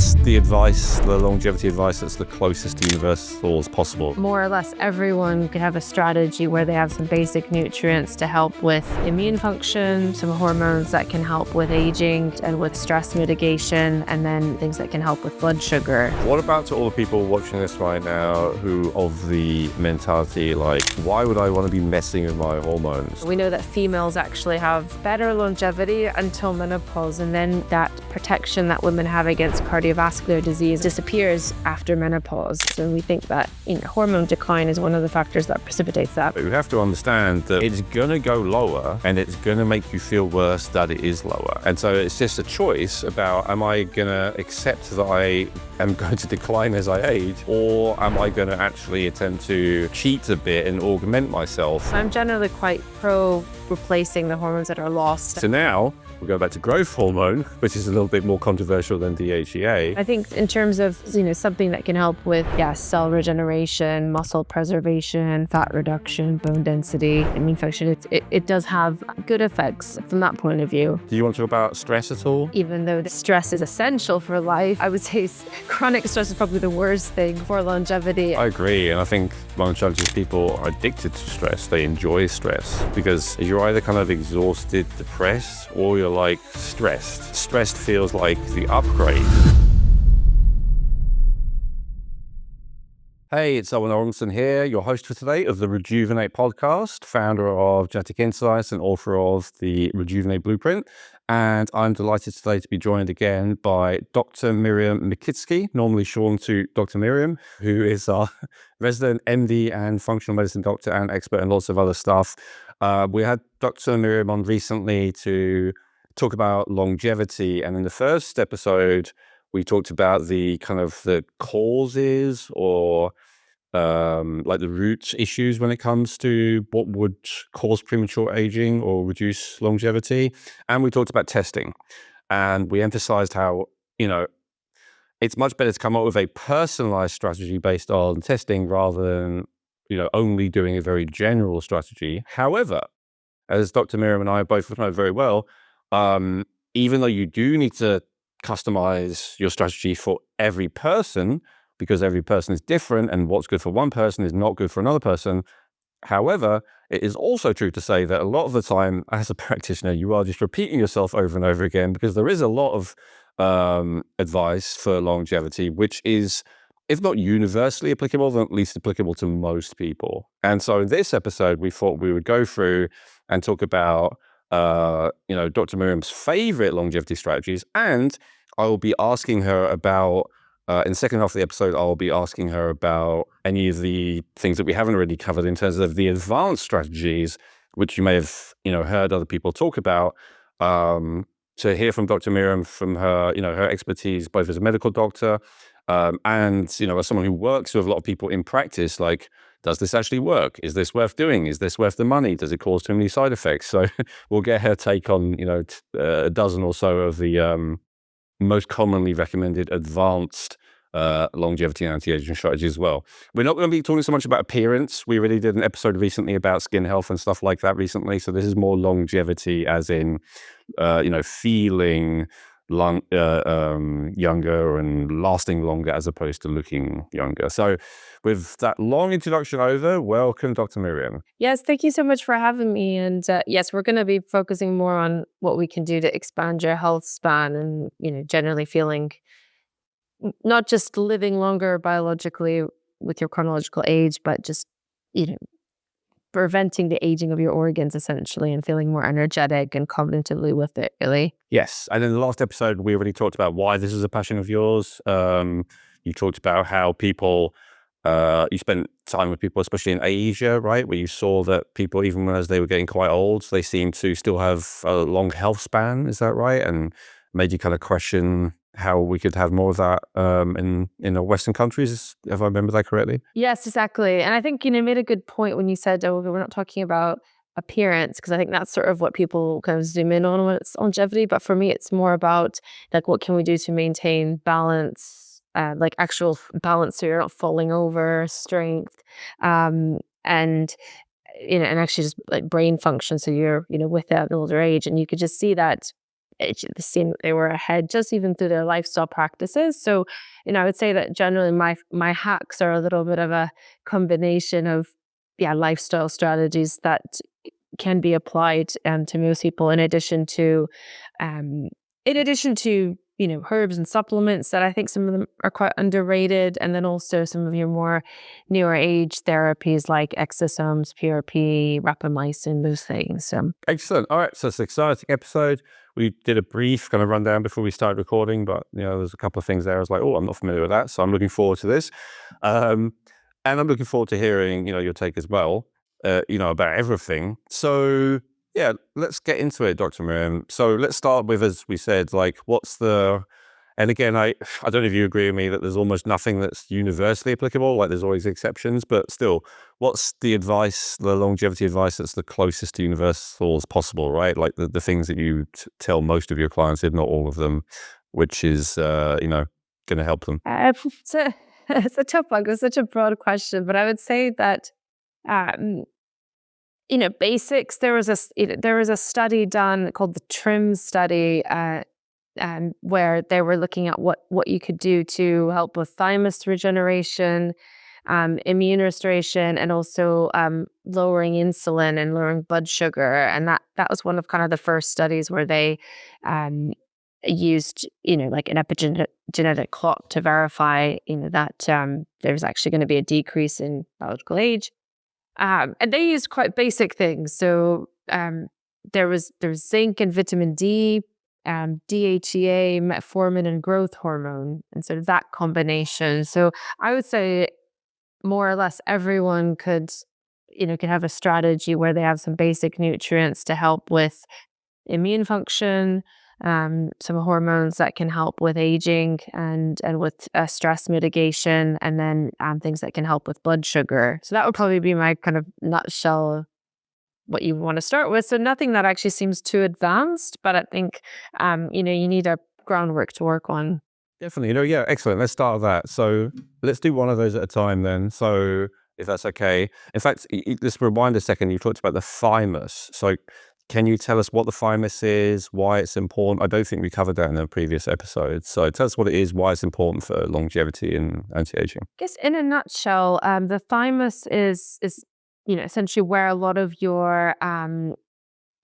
what's the advice, the longevity advice that's the closest to universal as possible? More or less everyone could have a strategy where they have some basic nutrients to help with immune function, some hormones that can help with aging and with stress mitigation, and then things that can help with blood sugar. What about to all the people watching this right now who of the mentality like, why would I want to be messing with my hormones? We know that females actually have better longevity until menopause, and then that protection that women have against cardiovascular disease disappears after menopause. So we think that hormone decline is one of the factors that precipitates that. But we have to understand that it's going to go lower and it's going to make you feel worse that it is lower. And so it's just a choice about, am I going to accept that I am going to decline as I age, or am I going to actually attempt to cheat a bit and augment myself? I'm generally quite pro replacing the hormones that are lost. So now we'll go back to growth hormone, which is a little bit more controversial than DHEA. I think in terms of something that can help with cell regeneration, muscle preservation, fat reduction, bone density, immune function, it does have good effects from that point of view. Do you want to talk about stress at all? Even though the stress is essential for life, I would say chronic stress is probably the worst thing for longevity. I agree, and I think longevity people are addicted to stress. They enjoy stress because you're either kind of exhausted, depressed, or you're like stressed. Stressed feels like the upgrade. Hey, it's Owen Orenson here, your host for today of the Rejuvenate podcast, founder of Nattokinase and author of the Rejuvenate Blueprint. And I'm delighted today to be joined again by Dr. Miriam Mikitsky, normally shown to Dr. Miriam, who is our resident MD and functional medicine doctor and expert in lots of other stuff. We had Dr. Miriam on recently to talk about longevity. And in the first episode, we talked about the kind of the causes or like the root issues when it comes to what would cause premature aging or reduce longevity. And we talked about testing. And we emphasized how, it's much better to come up with a personalized strategy based on testing rather than, only doing a very general strategy. However, as Dr. Miriam and I both know very well, even though you do need to customize your strategy for every person, because every person is different and what's good for one person is not good for another person. However, it is also true to say that a lot of the time as a practitioner, you are just repeating yourself over and over again, because there is a lot of advice for longevity, which is, if not universally applicable, then at least applicable to most people. And so in this episode, we thought we would go through and talk about Dr. Miriam's favorite longevity strategies. And I will be asking her about, in the second half of the episode, I'll be asking her about any of the things that we haven't already covered in terms of the advanced strategies, which you may have, heard other people talk about, to hear from Dr. Miriam, from her, her expertise, both as a medical doctor, and, as someone who works with a lot of people in practice, like, does this actually work? Is this worth doing? Is this worth the money? Does it cause too many side effects? So we'll get her take on, a dozen or so of the most commonly recommended advanced longevity and anti-aging strategies as well. We're not going to be talking so much about appearance. We already did an episode recently about skin health and stuff like that recently. So this is more longevity as in, feeling younger and lasting longer as opposed to looking younger. So with that long introduction over, welcome, Dr. Miriam. Yes, thank you so much for having me. And yes, we're going to be focusing more on what we can do to expand your health span and, generally feeling not just living longer biologically with your chronological age, but just, preventing the aging of your organs essentially and feeling more energetic and cognitively with it, really. Yes. And in the last episode, we already talked about why this is a passion of yours. You talked about how people, you spent time with people, especially in Asia, right? Where you saw that people, even as they were getting quite old, they seemed to still have a long health span. Is that right? And made you kind of question how we could have more of that in the Western countries, if I remember that correctly. Yes, exactly. And I think, you made a good point when you said, we're not talking about appearance, because I think that's sort of what people kind of zoom in on when it's longevity. But for me, it's more about like, what can we do to maintain balance, like actual balance, so you're not falling over, strength, and and actually just like brain function, so you're with that older age. And you could just see that it seemed they were ahead just even through their lifestyle practices. So, I would say that generally my hacks are a little bit of a combination of lifestyle strategies that can be applied to most people um, in addition to herbs and supplements that I think some of them are quite underrated, and then also some of your more newer age therapies like exosomes, PRP, rapamycin, those things. Excellent. All right, so it's an exciting episode. We did a brief kind of rundown before we started recording, but there's a couple of things there. I was like, oh, I'm not familiar with that, so I'm looking forward to this, and I'm looking forward to hearing your take as well. About everything. So yeah, let's get into it, Dr. Miriam. So let's start with, as we said, like and again, I don't know if you agree with me that there's almost nothing that's universally applicable, like there's always exceptions, but still, what's the advice, the longevity advice that's the closest to universal as possible, right? Like the things that you tell most of your clients, if not all of them, which is, going to help them. It's a tough one. It's such a broad question, but I would say that um, basics. There was a study done called the TRIM study, where they were looking at what you could do to help with thymus regeneration, immune restoration, and also lowering insulin and lowering blood sugar. And that was one of kind of the first studies where they used like an epigenetic clock to verify that there's actually going to be a decrease in biological age. And they used quite basic things. So there's zinc and vitamin D, DHEA, metformin, and growth hormone, and sort of that combination. So I would say more or less everyone could have a strategy where they have some basic nutrients to help with immune function, some hormones that can help with aging and with stress mitigation, and then things that can help with blood sugar. So that would probably be my kind of nutshell what you want to start with. So nothing that actually seems too advanced, but I think you need a groundwork to work on. Definitely. Yeah, excellent. Let's start with that. So let's do one of those at a time then. So if that's okay. In fact, let's rewind a second. You talked about the thymus. So can you tell us what the thymus is, why it's important? I don't think we covered that in a previous episode. So tell us what it is, why it's important for longevity and anti-aging. I guess in a nutshell, the thymus is essentially where a lot of your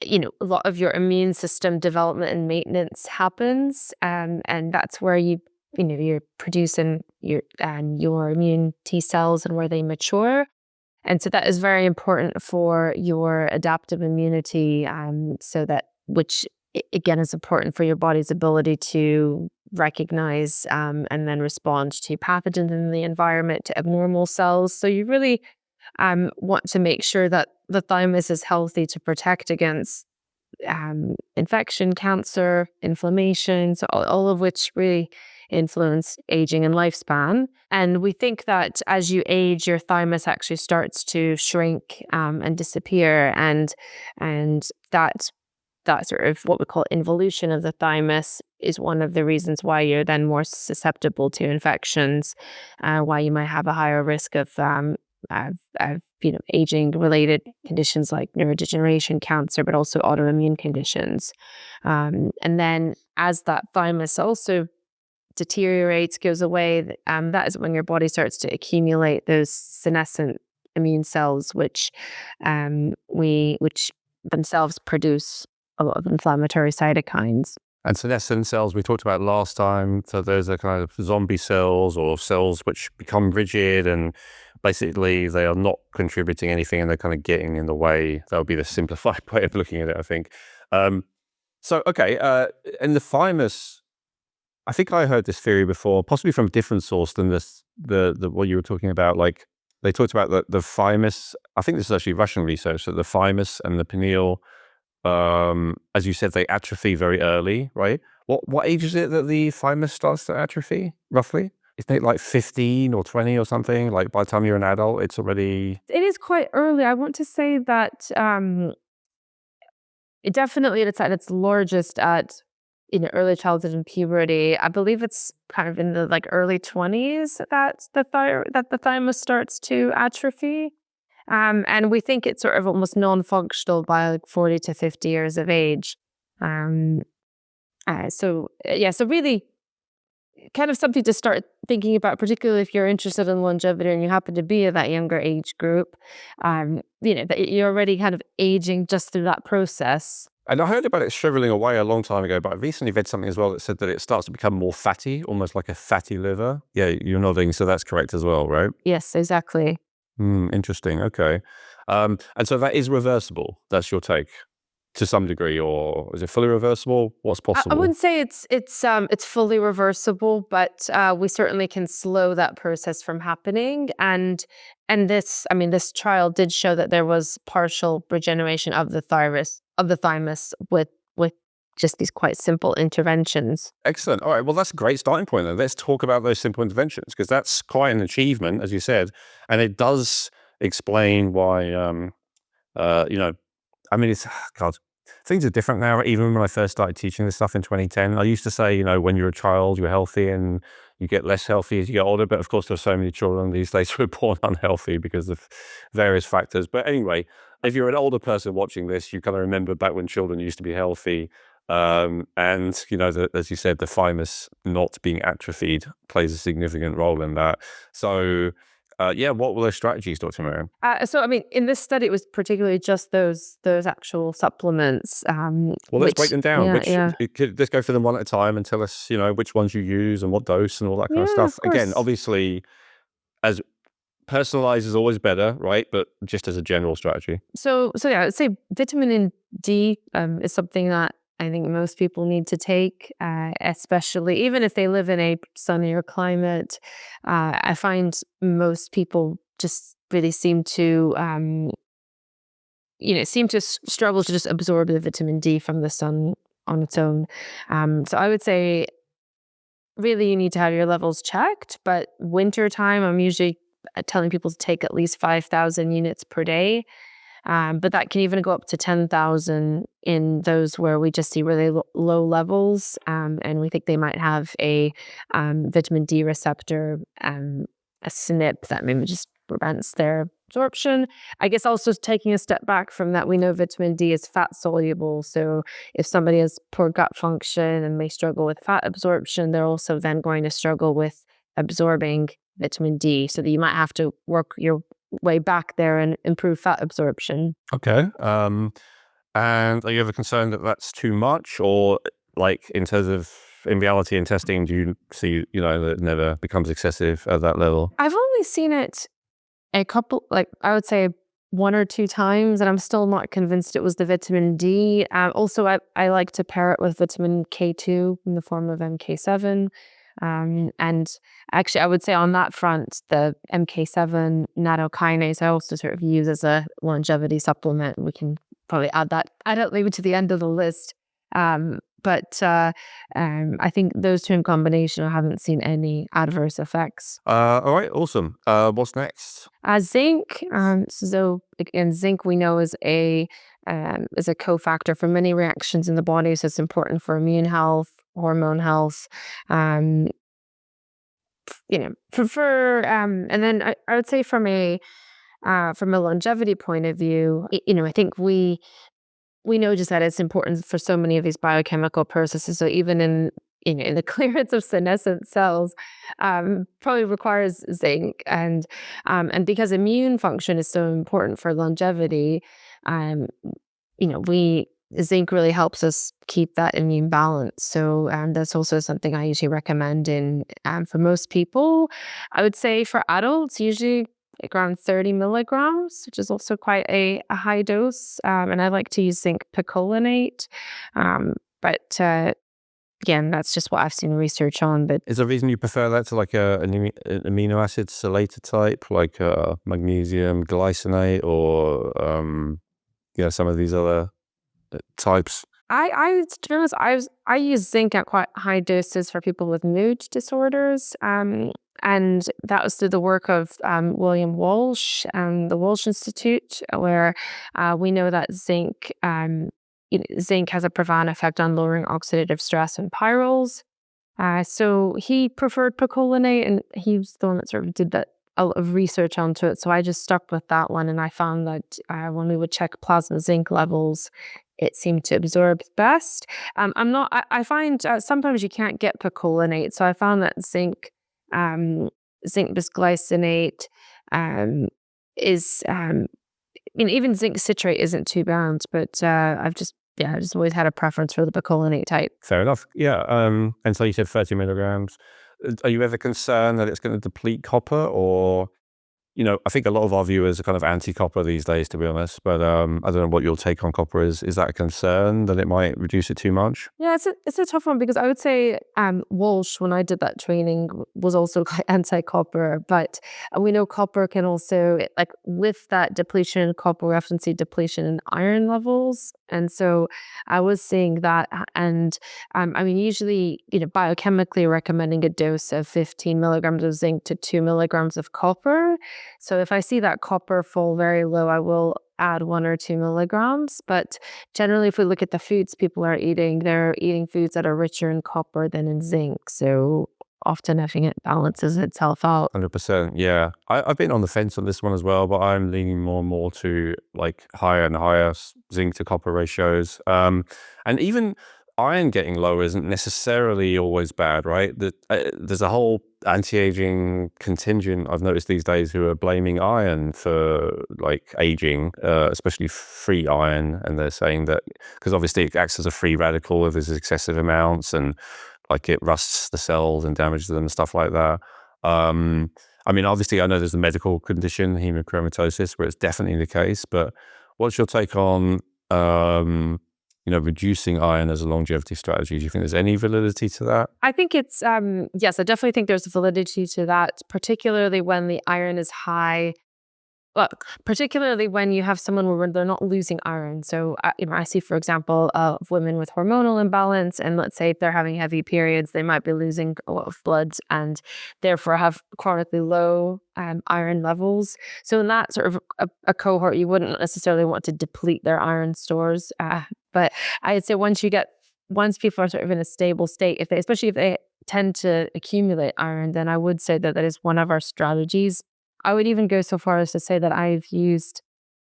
immune system development and maintenance happens, and that's where you're producing your immune T cells and where they mature. And so that is very important for your adaptive immunity, which again is important for your body's ability to recognize and then respond to pathogens in the environment, to abnormal cells. So you really want to make sure that the thymus is healthy to protect against infection, cancer, inflammation, so all of which really influence aging and lifespan. And we think that as you age, your thymus actually starts to shrink and disappear, and that sort of what we call involution of the thymus is one of the reasons why you're then more susceptible to infections, why you might have a higher risk of aging related conditions like neurodegeneration, cancer, but also autoimmune conditions. And then as that thymus also deteriorates, goes away, that is when your body starts to accumulate those senescent immune cells, which themselves produce a lot of inflammatory cytokines. And senescent cells we talked about last time. So those are kind of zombie cells or cells which become rigid and basically they are not contributing anything and they're kind of getting in the way. That would be the simplified way of looking at it, I think. And the thymus, I think I heard this theory before, possibly from a different source than the what you were talking about. Like they talked about the thymus. I think this is actually Russian research, that the thymus and the pineal, as you said, they atrophy very early, right? What age is it that the thymus starts to atrophy, roughly? Isn't it like 15 or 20 or something? Like by the time you're an adult, it's already... It is quite early. I want to say that it definitely it's at its largest at early childhood and puberty. I believe it's kind of in the early 20s that the thymus starts to atrophy. And we think it's sort of almost non-functional by 40 to 50 years of age. So really kind of something to start thinking about, particularly if you're interested in longevity and you happen to be at that younger age group, that you're already kind of aging just through that process. And I heard about it shriveling away a long time ago, but I recently read something as well that said that it starts to become more fatty, almost like a fatty liver. Yeah, you're nodding, so that's correct as well, right? Yes, exactly. Interesting. Okay. And so that is reversible. That's your take to some degree, or is it fully reversible? What's I possible? wouldn't say it's fully reversible, but we certainly can slow that process from happening. And this trial did show that there was partial regeneration of the thymus with just these quite simple interventions. Excellent. All right. Well, that's a great starting point then. Let's talk about those simple interventions because that's quite an achievement, as you said, and it does explain why. I mean, it's God. Things are different now. Even when I first started teaching this stuff in 2010, I used to say, when you're a child, you're healthy, and you get less healthy as you get older. But of course, there's so many children these days who are born unhealthy because of various factors. But anyway, if you're an older person watching this, you kind of remember back when children used to be healthy. And as you said, the thymus not being atrophied plays a significant role in that. So, what were those strategies, Dr. Miriam? In this study, it was particularly just those actual supplements. Well, let's break them down. Yeah, Let's go through them one at a time and tell us, which ones you use and what dose and all that kind of yeah, stuff. of Again, course. obviously, as personalized is always better, right? But just as a general strategy. I'd say vitamin D is something that I think most people need to take, especially even if they live in a sunnier climate. I find most people just really seem to struggle to just absorb the vitamin D from the sun on its own. So I would say really you need to have your levels checked, but winter time, I'm usually telling people to take at least 5,000 units per day. But that can even go up to 10,000 in those where we just see really low levels. And we think they might have a vitamin D receptor, a SNP that maybe just prevents their absorption. I guess also taking a step back from that, we know vitamin D is fat soluble. So if somebody has poor gut function and may struggle with fat absorption, they're also then going to struggle with absorbing vitamin D. So that you might have to work your way back there and improve fat absorption. Okay. And are you ever concerned that that's too much, or like in terms of in reality in testing, do you see that it never becomes excessive at that level? I've only seen it a couple, like I would say one or two times, and I'm still not convinced it was the vitamin D. Also, I like to pair it with vitamin K2 in the form of MK7. And actually, I would say on that front, the MK7 nattokinase, I also sort of use as a longevity supplement. We can probably add it maybe to the end of the list. I think those two in combination, I haven't seen any adverse effects. All right, awesome. What's next? Zinc. So again, zinc we know is a cofactor for many reactions in the body. So it's important for immune health, hormone health. And then I would say from a longevity point of view, I think we know just that it's important for so many of these biochemical processes. So even in the clearance of senescent cells, probably requires zinc, and because immune function is so important for longevity, we zinc really helps us keep that immune balance. So that's also something I usually recommend for most people. I would say for adults, usually like around 30 milligrams, which is also quite a high dose. And I like to use zinc picolinate. But again, that's just what I've seen research on. But Is there a reason you prefer that to like an amino acid chelator type, like magnesium glycinate, or some of these other types? to be honest, I use zinc at quite high doses for people with mood disorders. And that was through the work of William Walsh and the Walsh Institute, where we know that zinc has a profound effect on lowering oxidative stress and pyrroles. So he preferred picolinate, and he was the one that sort of did that a lot of research onto it. So I just stuck with that one, and I found that when we would check plasma zinc levels, it seemed to absorb best. I find sometimes you can't get picolinate. So I found that um, zinc bisglycinate, um, is, I mean, even zinc citrate isn't too bad, but I just always had a preference for the picolinate type. Fair enough. Yeah. And so you said 30 milligrams. Are you ever concerned that it's going to deplete copper, or I think a lot of our viewers are kind of anti-copper these days, to be honest. But I don't know what your take on copper is. Is that a concern that it might reduce it too much? Yeah, it's a tough one because I would say Walsh, when I did that training, was also quite anti-copper, but we know copper can also, like with that depletion in copper, we often see depletion in iron levels, and so I was seeing that, and I mean, usually, biochemically recommending a dose of 15 milligrams of zinc to 2 milligrams of copper. So if I see that copper fall very low, I will add 1 or 2 milligrams, but generally, if we look at the foods people are eating, they're eating foods that are richer in copper than in zinc. So often I think it balances itself out. 100%. Yeah. I've been on the fence on this one as well, but I'm leaning more and more to like higher and higher zinc to copper ratios. And even iron getting lower isn't necessarily always bad, right? There's a whole anti-aging contingent I've noticed these days who are blaming iron for like aging, especially free iron. And they're saying that because obviously it acts as a free radical if there's excessive amounts, and like it rusts the cells and damages them and stuff like that. Um, I mean, obviously, I know there's a medical condition, hemochromatosis, where it's definitely the case. But what's your take on, reducing iron as a longevity strategy? Do you think there's any validity to that? I think it's, yes, I definitely think there's validity to that, particularly when the iron is high. Well, particularly when you have someone where they're not losing iron. So, I see, for example, of women with hormonal imbalance, and let's say if they're having heavy periods, they might be losing a lot of blood and therefore have chronically low iron levels. So, in that sort of a cohort, you wouldn't necessarily want to deplete their iron stores. But I'd say once people are sort of in a stable state, especially if they tend to accumulate iron, then I would say that that is one of our strategies. I would even go so far as to say that I've used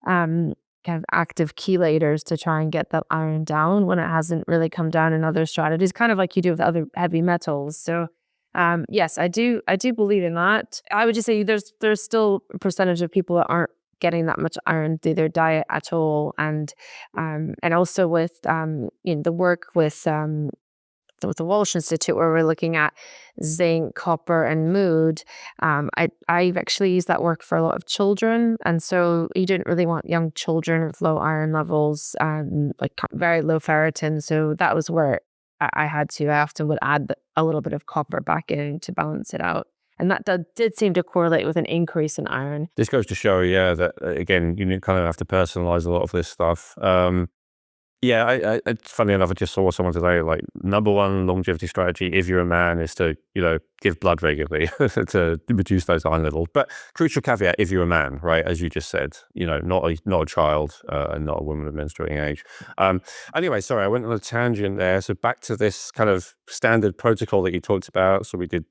um, kind of active chelators to try and get that iron down when it hasn't really come down in other strategies, kind of like you do with other heavy metals. So yes, I do believe in that. I would just say there's still a percentage of people that aren't getting that much iron through their diet at all, and also with the work with the Walsh Institute, where we're looking at zinc, copper, and mood. I've actually used that work for a lot of children, and so you didn't really want young children with low iron levels, like very low ferritin. So that was where I often would add a little bit of copper back in to balance it out, and that did seem to correlate with an increase in iron. This goes to show, yeah, that again, you kind of have to personalize a lot of this stuff. Yeah, it's funny enough, I just saw someone today, like, number one longevity strategy, if you're a man, is to, give blood regularly to reduce those iron levels. But crucial caveat, if you're a man, right, as you just said, not a child, and not a woman of menstruating age. Anyway, sorry, I went on a tangent there. So back to this kind of standard protocol that you talked about. So we did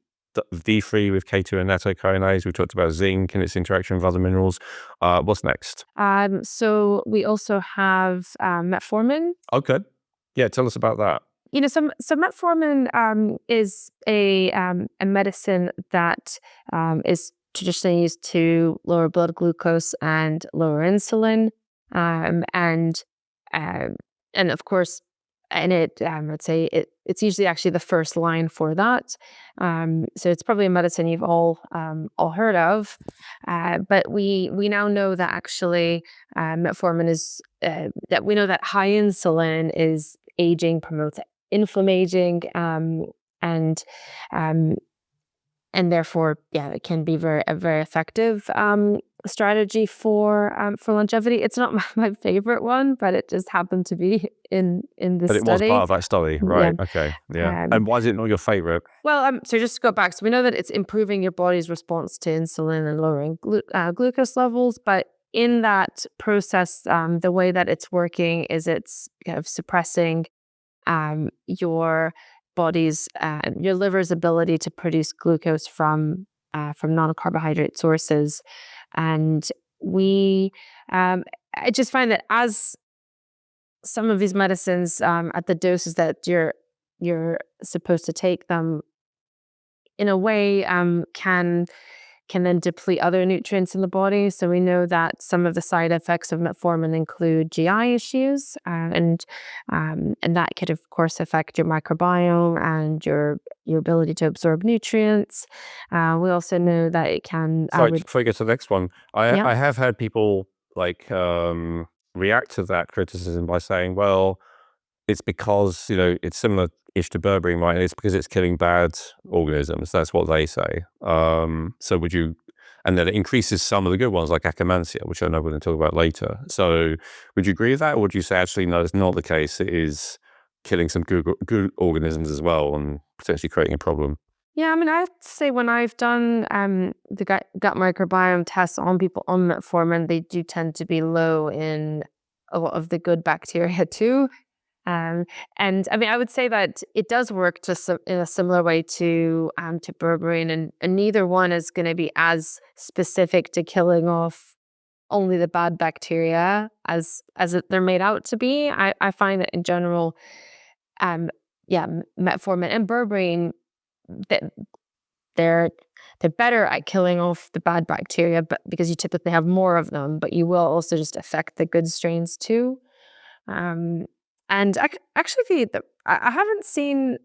D3 with K2 and Nattokinase. We talked about zinc and its interaction with other minerals. What's next? So we also have metformin. Okay. Yeah, tell us about that. So metformin is a medicine that is traditionally used to lower blood glucose and lower insulin, and um, and of course, and let's say it's usually actually the first line for that. So it's probably a medicine you've all heard of, but we now know that actually metformin is that we know that high insulin is aging, promotes inflammaging, and um, and therefore, yeah, it can be a very effective strategy for longevity. It's not my favorite one, but it just happened to be in this But it was part study. of that study, Yeah. right? Okay, yeah. Um, And why is it not your favorite? well, so just to go back, so we know that it's improving your body's response to insulin and lowering glucose levels, but in that process, the way that it's working is it's kind of suppressing your your liver's ability to produce glucose from non-carbohydrate sources, and we I just find that some of these medicines at the doses that you're supposed to take them in a way can then deplete other nutrients in the body. So we know that some of the side effects of metformin include GI issues, and that could of course affect your microbiome and your ability to absorb nutrients. We also know that it can Sorry, before you get to the next one, yeah. I have heard people like react to that criticism by saying, well, it's because, you know, it's similar-ish to berberine, right? It's because it's killing bad organisms. That's what they say. So would you, and then it increases some of the good ones like Akkermansia, which I know we're going to talk about later. So would you agree with that? Or would you say, actually, no, it's not the case. It is killing some good organisms as well and potentially creating a problem? Yeah, I mean, I have to say when I've done the gut microbiome tests on people on metformin, they do tend to be low in a lot of the good bacteria too. Um, and I mean, I would say that it does work just in a similar way to berberine, and neither one is going to be as specific to killing off only the bad bacteria they're made out to be. I find that in general, um, yeah, metformin and berberine, that they're they're better at killing off the bad bacteria, but because you typically have more of them, but you will also just affect the good strains too. Um, and actually, I haven't seen.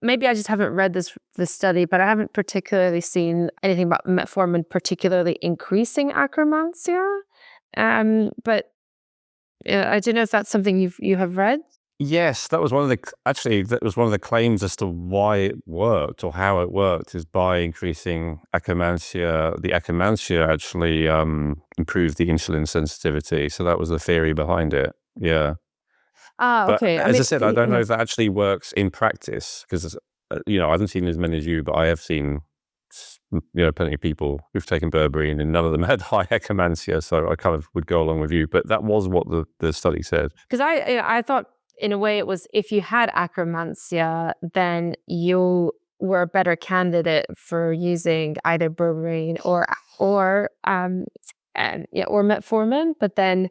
Maybe I just haven't read this study, but I haven't particularly seen anything about metformin particularly increasing Akkermansia. But I don't know if that's something you have read. Yes, that was one of the actually that was one of the claims as to why it worked or how it worked is by increasing Akkermansia. The Akkermansia actually improved the insulin sensitivity, so that was the theory behind it. Yeah, Ah, but okay. I as I mean, said, I don't know if that actually works in practice because you know I haven't seen as many as you, but I have seen you know plenty of people who've taken berberine and none of them had high Akkermansia, so I kind of would go along with you. But that was what the study said. because I thought in a way it was if you had Akkermansia, then you were a better candidate for using either berberine or and yeah, or metformin. But then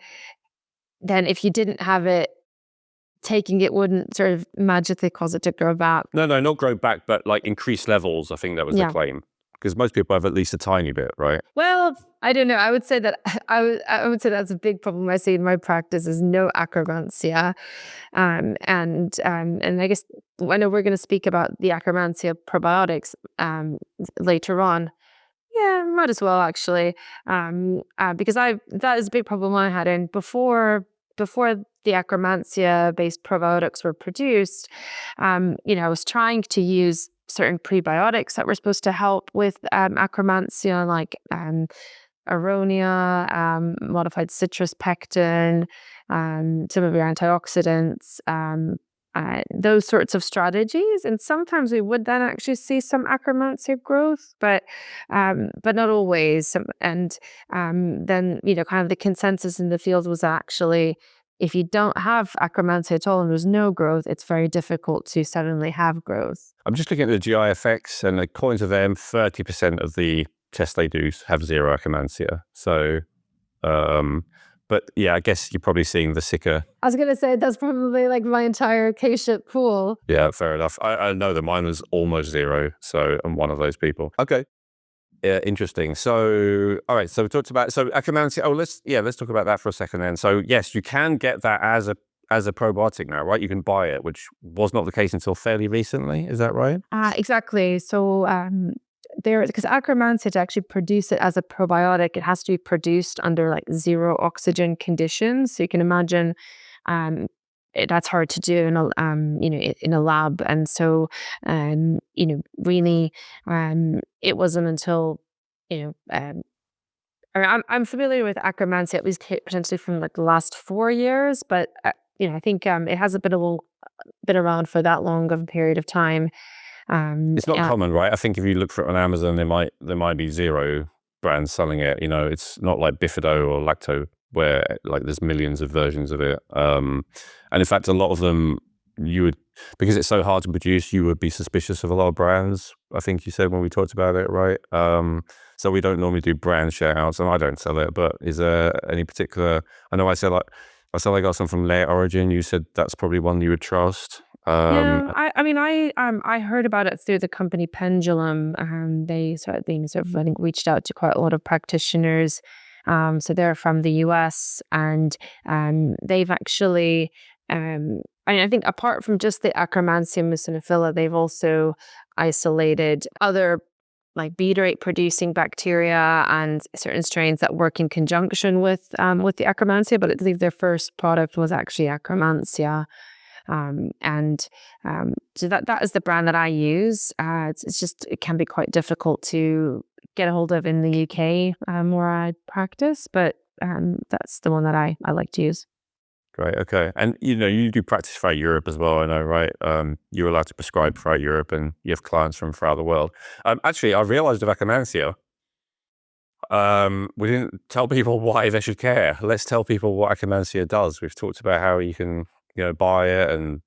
if you didn't have it, taking it wouldn't sort of magically cause it to grow back. No, not grow back, but like increased levels. I think that was the Yeah. claim. Because most people have at least a tiny bit, right? Well, I don't know. I would say that I would say that's a big problem I see in my practice is no Akkermansia. And I guess I know we're going to speak about the Akkermansia probiotics later on. Yeah, might as well actually, because that is a big problem I had. And before the Akkermansia based probiotics were produced, I was trying to use certain prebiotics that were supposed to help with Akkermansia, like aronia, modified citrus pectin, some of your antioxidants, those sorts of strategies. And sometimes we would then actually see some Akkermansia growth, but not always. Then kind of the consensus in the field was actually if you don't have Akkermansia at all and there's no growth, it's very difficult to suddenly have growth. I'm just looking at the GI effects, and according to them, 30% of the tests they do have zero Akkermansia. So, but yeah, I guess you're probably seeing the sicker. I was gonna say that's probably like my entire patient pool. Yeah, fair enough. I know that mine was almost zero, so I'm one of those people. Okay. Yeah, interesting. So, all right. So we talked about Akkermansia. Oh, let's talk about that for a second then. So yes, you can get that as a probiotic now, right? You can buy it, which was not the case until fairly recently. Is that right? Exactly. So because Akkermansia to actually produce it as a probiotic, it has to be produced under like zero oxygen conditions. So you can imagine that's hard to do in a lab. And so really it wasn't until you know I mean, I'm familiar with Akkermansia at least potentially from like the last 4 years, but I think it hasn't been around for that long of a period of time. It's not Yeah. common, right? I think if you look for it on Amazon, there might be zero brands selling it. You know, it's not like Bifido or Lacto where like there's millions of versions of it. And in fact, a lot of them you would, because it's so hard to produce, you would be suspicious of a lot of brands. I think you said when we talked about it, right? So we don't normally do brand shout outs, and I don't sell it. But is there any particular? I know I I saw I got some from Late Origin. You said that's probably one you would trust. Yeah, I heard about it through the company Pendulum. They started being sort of, I think, reached out to quite a lot of practitioners. So they're from the US, and they've actually, I think apart from just the Akkermansia muciniphila, they've also isolated other like butyrate producing bacteria and certain strains that work in conjunction with the Akkermansia. But I believe their first product was actually Akkermansia. And so that is the brand that I use. It's just, it can be quite difficult to get a hold of in the UK where I practice, but that's the one that I like to use. Great. Okay. And you do practice throughout Europe as well, I know, right? You're allowed to prescribe throughout Europe, and you have clients from throughout the world. Actually, I realized with Akkermansia, we didn't tell people why they should care. Let's tell people what Akkermansia does. We've talked about how you can, buy it, and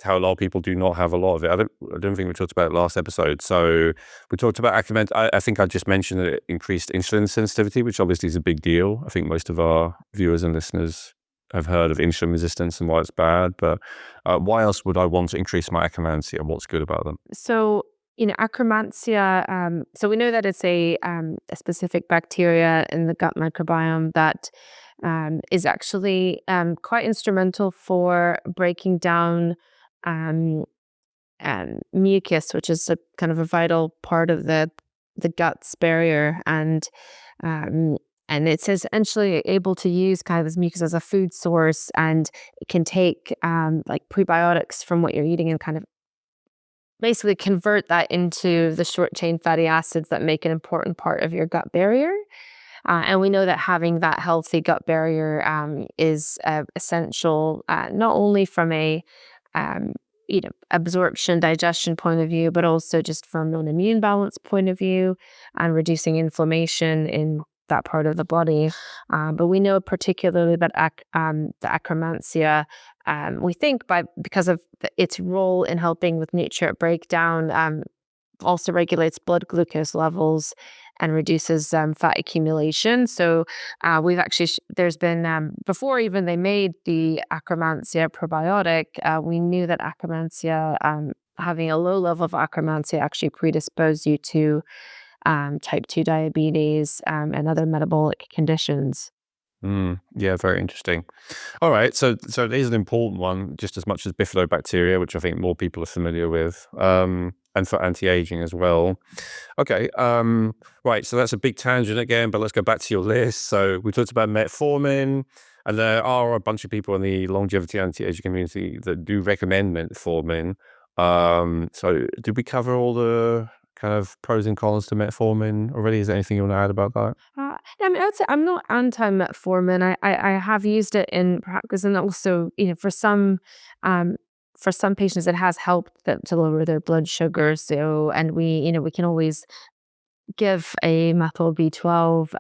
how a lot of people do not have a lot of it. I don't think we talked about it last episode. So we talked about Akkermansia. I think I just mentioned that it increased insulin sensitivity, which obviously is a big deal. I think most of our viewers and listeners have heard of insulin resistance and why it's bad. But why else would I want to increase my Akkermansia? What's good about them? So, Akkermansia, so we know that it's a specific bacteria in the gut microbiome that is actually quite instrumental for breaking down mucus, which is a kind of a vital part of the gut's barrier, and it's essentially able to use kind of this mucus as a food source, and it can take like prebiotics from what you're eating and kind of basically convert that into the short chain fatty acids that make an important part of your gut barrier. And we know that having that healthy gut barrier is essential, not only from a absorption, digestion point of view, but also just from an immune balance point of view and reducing inflammation in that part of the body. But we know particularly that the Akkermansia, we think because of its role in helping with nutrient breakdown, also regulates blood glucose levels and reduces fat accumulation. So we've actually, there's been, before even they made the Akkermansia probiotic, we knew that Akkermansia, having a low level of Akkermansia actually predisposed you to type 2 diabetes and other metabolic conditions. Yeah, very interesting. All right, so it is an important one, just as much as bifidobacteria, which I think more people are familiar with, and for anti-aging as well. Okay, right, so that's a big tangent again, but let's go back to your list. So we talked about metformin, and there are a bunch of people in the longevity anti-aging community that do recommend metformin. So did we cover all the kind of pros and cons to metformin already? Is there anything you want to add about that? I mean, I would say I'm not anti-metformin. I have used it in practice, and also, for some patients, it has helped them to lower their blood sugar. So, and we can always give a methyl B12,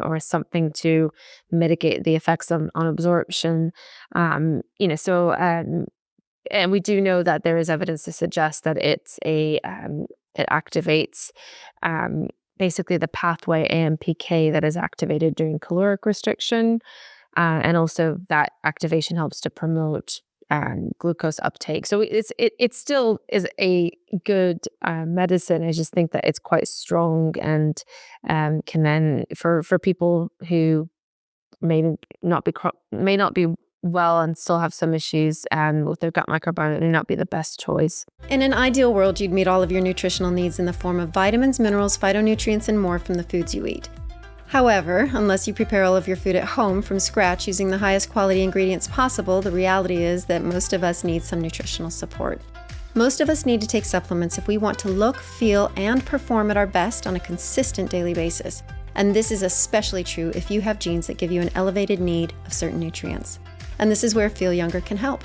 or something to mitigate the effects on absorption. And we do know that there is evidence to suggest that it activates basically the pathway AMPK that is activated during caloric restriction, and also that activation helps to promote glucose uptake. So it still is a good medicine. I just think that it's quite strong, and can then for people who may not be well and still have some issues with their gut microbiome, may not be the best choice. In an ideal world, you'd meet all of your nutritional needs in the form of vitamins, minerals, phytonutrients, and more from the foods you eat. However, unless you prepare all of your food at home from scratch using the highest quality ingredients possible, the reality is that most of us need some nutritional support. Most of us need to take supplements if we want to look, feel, and perform at our best on a consistent daily basis. And this is especially true if you have genes that give you an elevated need of certain nutrients. And this is where Feel Younger can help.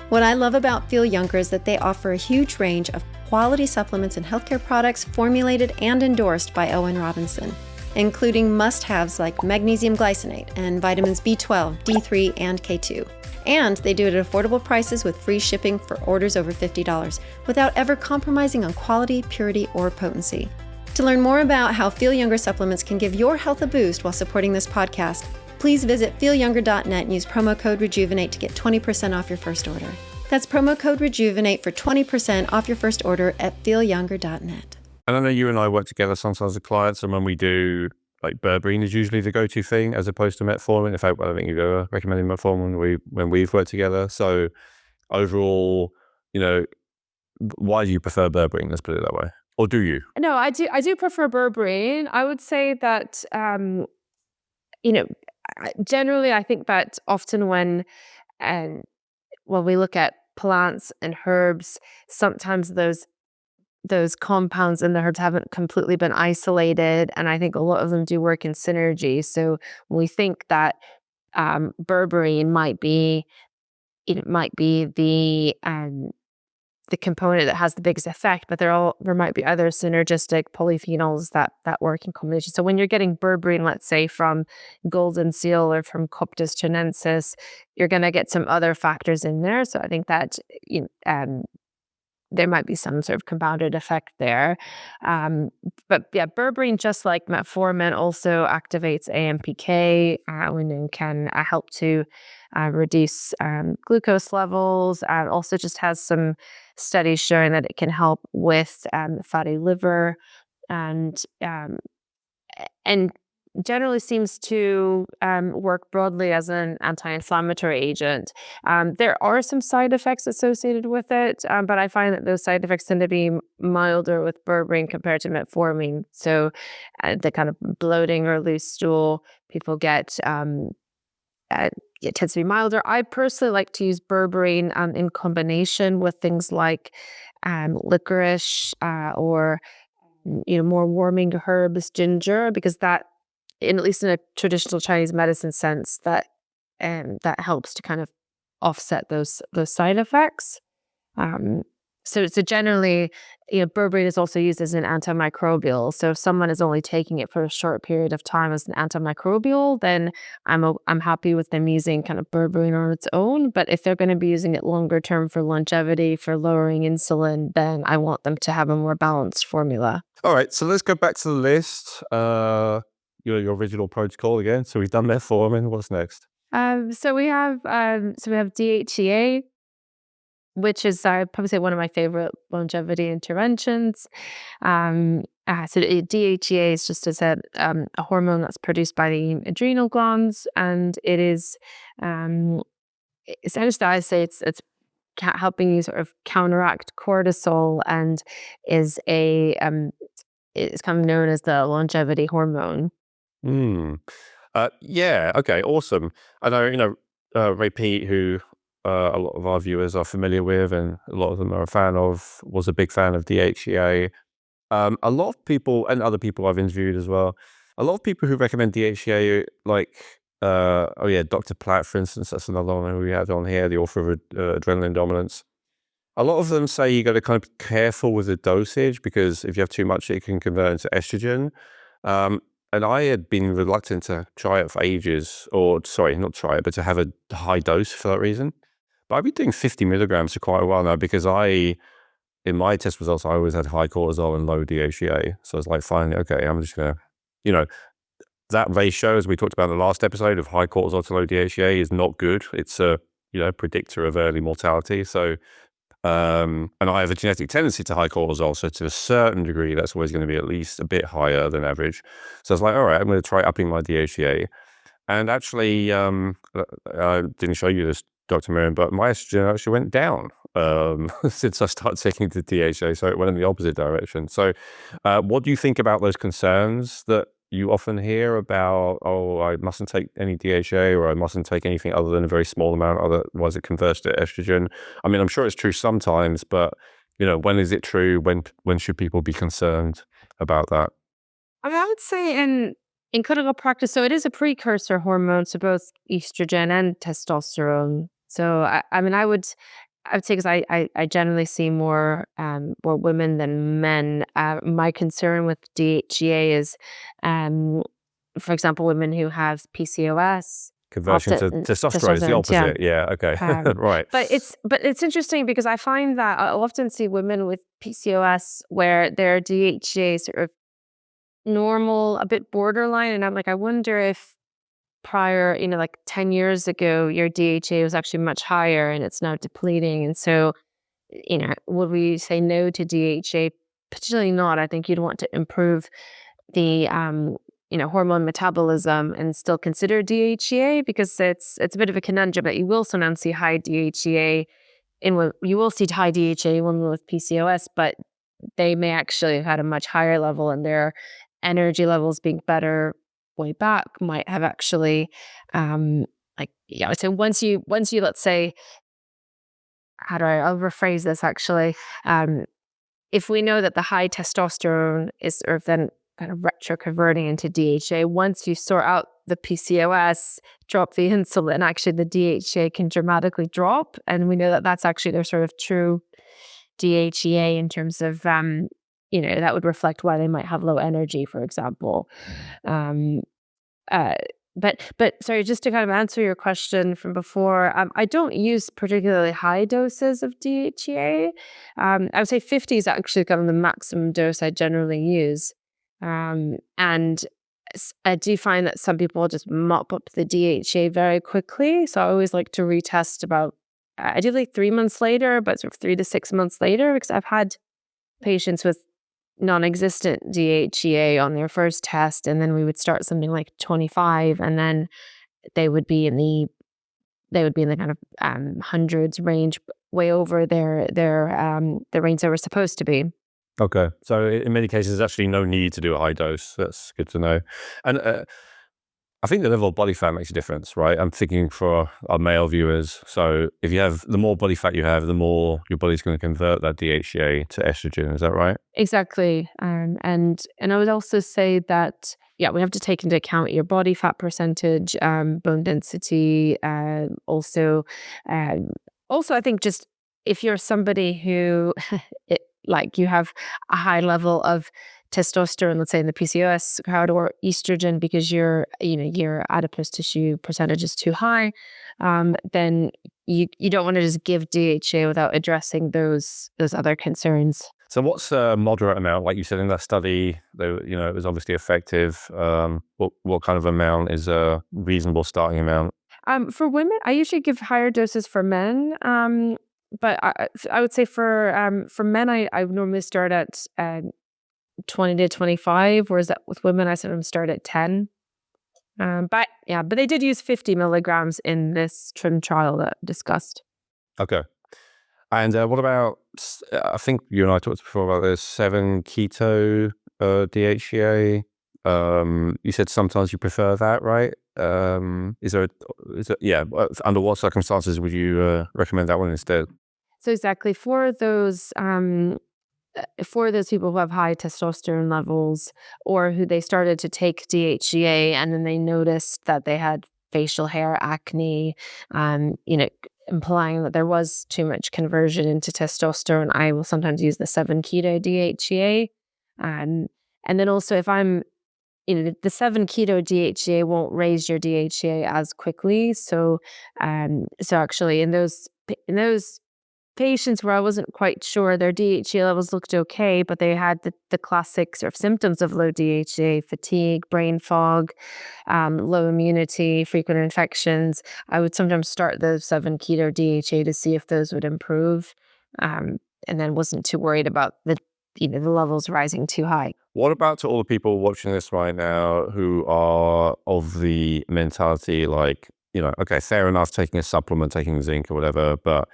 What I love about Feel Younger is that they offer a huge range of quality supplements and healthcare products formulated and endorsed by Owen Robinson, including must-haves like magnesium glycinate and vitamins B12, D3, and K2. And they do it at affordable prices with free shipping for orders over $50 without ever compromising on quality, purity, or potency. To learn more about how Feel Younger supplements can give your health a boost while supporting this podcast, Please visit feelyounger.net and use promo code Rejuvenate to get 20% off your first order. That's promo code Rejuvenate for 20% off your first order at feelyounger.net. And I know you and I work together sometimes with clients, and when we do, like, Berberine is usually the go-to thing as opposed to Metformin. In fact, I don't think you've ever recommended Metformin when we've worked together. So overall, why do you prefer Berberine? Let's put it that way. Or do you? No, I do prefer Berberine. I would say that, generally, I think that often when we look at plants and herbs, sometimes those compounds in the herbs haven't completely been isolated, and I think a lot of them do work in synergy. So when we think that berberine might be the component that has the biggest effect, but there might be other synergistic polyphenols that work in combination. So when you're getting berberine, let's say from golden seal or from Coptis chinensis, you're going to get some other factors in there. So I think that there might be some sort of compounded effect there. But yeah, berberine, just like metformin, also activates AMPK, and can help to reduce glucose levels. Also just has some studies showing that it can help with fatty liver, and generally seems to work broadly as an anti-inflammatory agent. There are some side effects associated with it, but I find that those side effects tend to be milder with berberine compared to metformin. So the kind of bloating or loose stool people get, it tends to be milder. I personally like to use berberine in combination with things like licorice, or more warming herbs, ginger, because that, at least in a traditional Chinese medicine sense, that helps to kind of offset those side effects. So generally, berberine is also used as an antimicrobial. So if someone is only taking it for a short period of time as an antimicrobial, then I'm happy with them using kind of berberine on its own. But if they're going to be using it longer term for longevity, for lowering insulin, then I want them to have a more balanced formula. All right, so let's go back to the list. Your original protocol again. So we've done metformin. What's next? So we have DHEA, which is, I'd probably say, one of my favorite longevity interventions. So DHEA is just a hormone that's produced by the adrenal glands, and it is essentially, I say it's helping you sort of counteract cortisol, and is it's kind of known as the longevity hormone. Yeah. Okay. Awesome. I know, Ray Pete, who a lot of our viewers are familiar with, and a lot of them are a fan of, was a big fan of DHEA. A lot of people, and other people I've interviewed as well, a lot of people who recommend DHEA, like, Dr. Platt, for instance, that's another one who we had on here, the author of Adrenaline Dominance. A lot of them say you got to kind of be careful with the dosage, because if you have too much, it can convert into estrogen. And I had been reluctant to try it for ages, or sorry, not try it, but to have a high dose for that reason. But I've been doing 50 milligrams for quite a while now, because in my test results, I always had high cortisol and low DHEA. So I was like, fine, okay, I'm just going to, that ratio, as we talked about in the last episode, of high cortisol to low DHEA is not good. It's a, predictor of early mortality. So, and I have a genetic tendency to high cortisol. So to a certain degree, that's always going to be at least a bit higher than average. So I was like, all right, I'm going to try upping my DHEA. And actually, I didn't show you this, Dr. Miriam, but my estrogen actually went down since I started taking the DHEA. So it went in the opposite direction. So what do you think about those concerns that you often hear about, I mustn't take any DHEA, or I mustn't take anything other than a very small amount, otherwise it converts to estrogen? I mean, I'm sure it's true sometimes, but when is it true? When should people be concerned about that? I mean, I would say in clinical practice, so it is a precursor hormone, so both estrogen and testosterone. So I would say, because I generally see more women than men. My concern with DHEA is, for example, women who have PCOS. Conversion to testosterone is the opposite. Yeah. Okay. Right. But it's interesting, because I find that I'll often see women with PCOS where their DHEA sort of normal, a bit borderline, and I'm like, I wonder if prior, like 10 years ago, your DHEA was actually much higher and it's now depleting. And so, would we say no to DHEA? Particularly not. I think you'd want to improve the hormone metabolism and still consider DHEA, because it's a bit of a conundrum that you will sometimes see high DHEA you will see high DHEA in women with PCOS, but they may actually have had a much higher level, and their energy levels being better way back might have actually I would say once you let's say, I'll rephrase this actually. If we know that the high testosterone is sort of then kind of retro-converting into DHEA, once you sort out the PCOS, drop the insulin, actually the DHEA can dramatically drop. And we know that that's actually their sort of true DHEA in terms of, that would reflect why they might have low energy, for example. But sorry, just to kind of answer your question from before, I don't use particularly high doses of DHEA. I would say 50 is actually kind of the maximum dose I generally use. And I do find that some people just mop up the DHEA very quickly. So I always like to retest about, ideally 3 months later, but sort of 3 to 6 months later, because I've had patients with non-existent DHEA on their first test, and then we would start something like 25, and then they would be in the kind of hundreds range, way over the range they were supposed to be. Okay, so in many cases, there's actually no need to do a high dose. That's good to know. And I think the level of body fat makes a difference, right? I'm thinking for our male viewers. So if you have, the more body fat you have, the more your body's going to convert that DHEA to estrogen. Is that right? Exactly. And I would also say that, we have to take into account your body fat percentage, bone density, also I think just if you're somebody who you have a high level of testosterone, let's say in the PCOS crowd, or estrogen, because your adipose tissue percentage is too high, then you don't want to just give DHEA without addressing those other concerns. So what's a moderate amount? Like you said in that study, it was obviously effective. What kind of amount is a reasonable starting amount? For women, I usually give higher doses for men. But I would say for men, I normally start at 20 to 25, whereas with women, I sometimes start at 10. But they did use 50 milligrams in this trim trial that I discussed. Okay. And what about, I think you and I talked before about this 7-keto DHEA. You said sometimes you prefer that, right? Under what circumstances would you recommend that one instead? So exactly for those people who have high testosterone levels, or who they started to take DHEA and then they noticed that they had facial hair acne, implying that there was too much conversion into testosterone, I will sometimes use the 7-keto DHEA. And then also if I'm, the 7-keto DHEA won't raise your DHEA as quickly. So actually in those patients where I wasn't quite sure, their DHEA levels looked okay, but they had the classic sort of symptoms of low DHEA: fatigue, brain fog, low immunity, frequent infections. I would sometimes start the 7-keto DHEA to see if those would improve, and then wasn't too worried about the levels rising too high. What about to all the people watching this right now who are of the mentality like, okay, fair enough, taking a supplement, taking zinc or whatever, but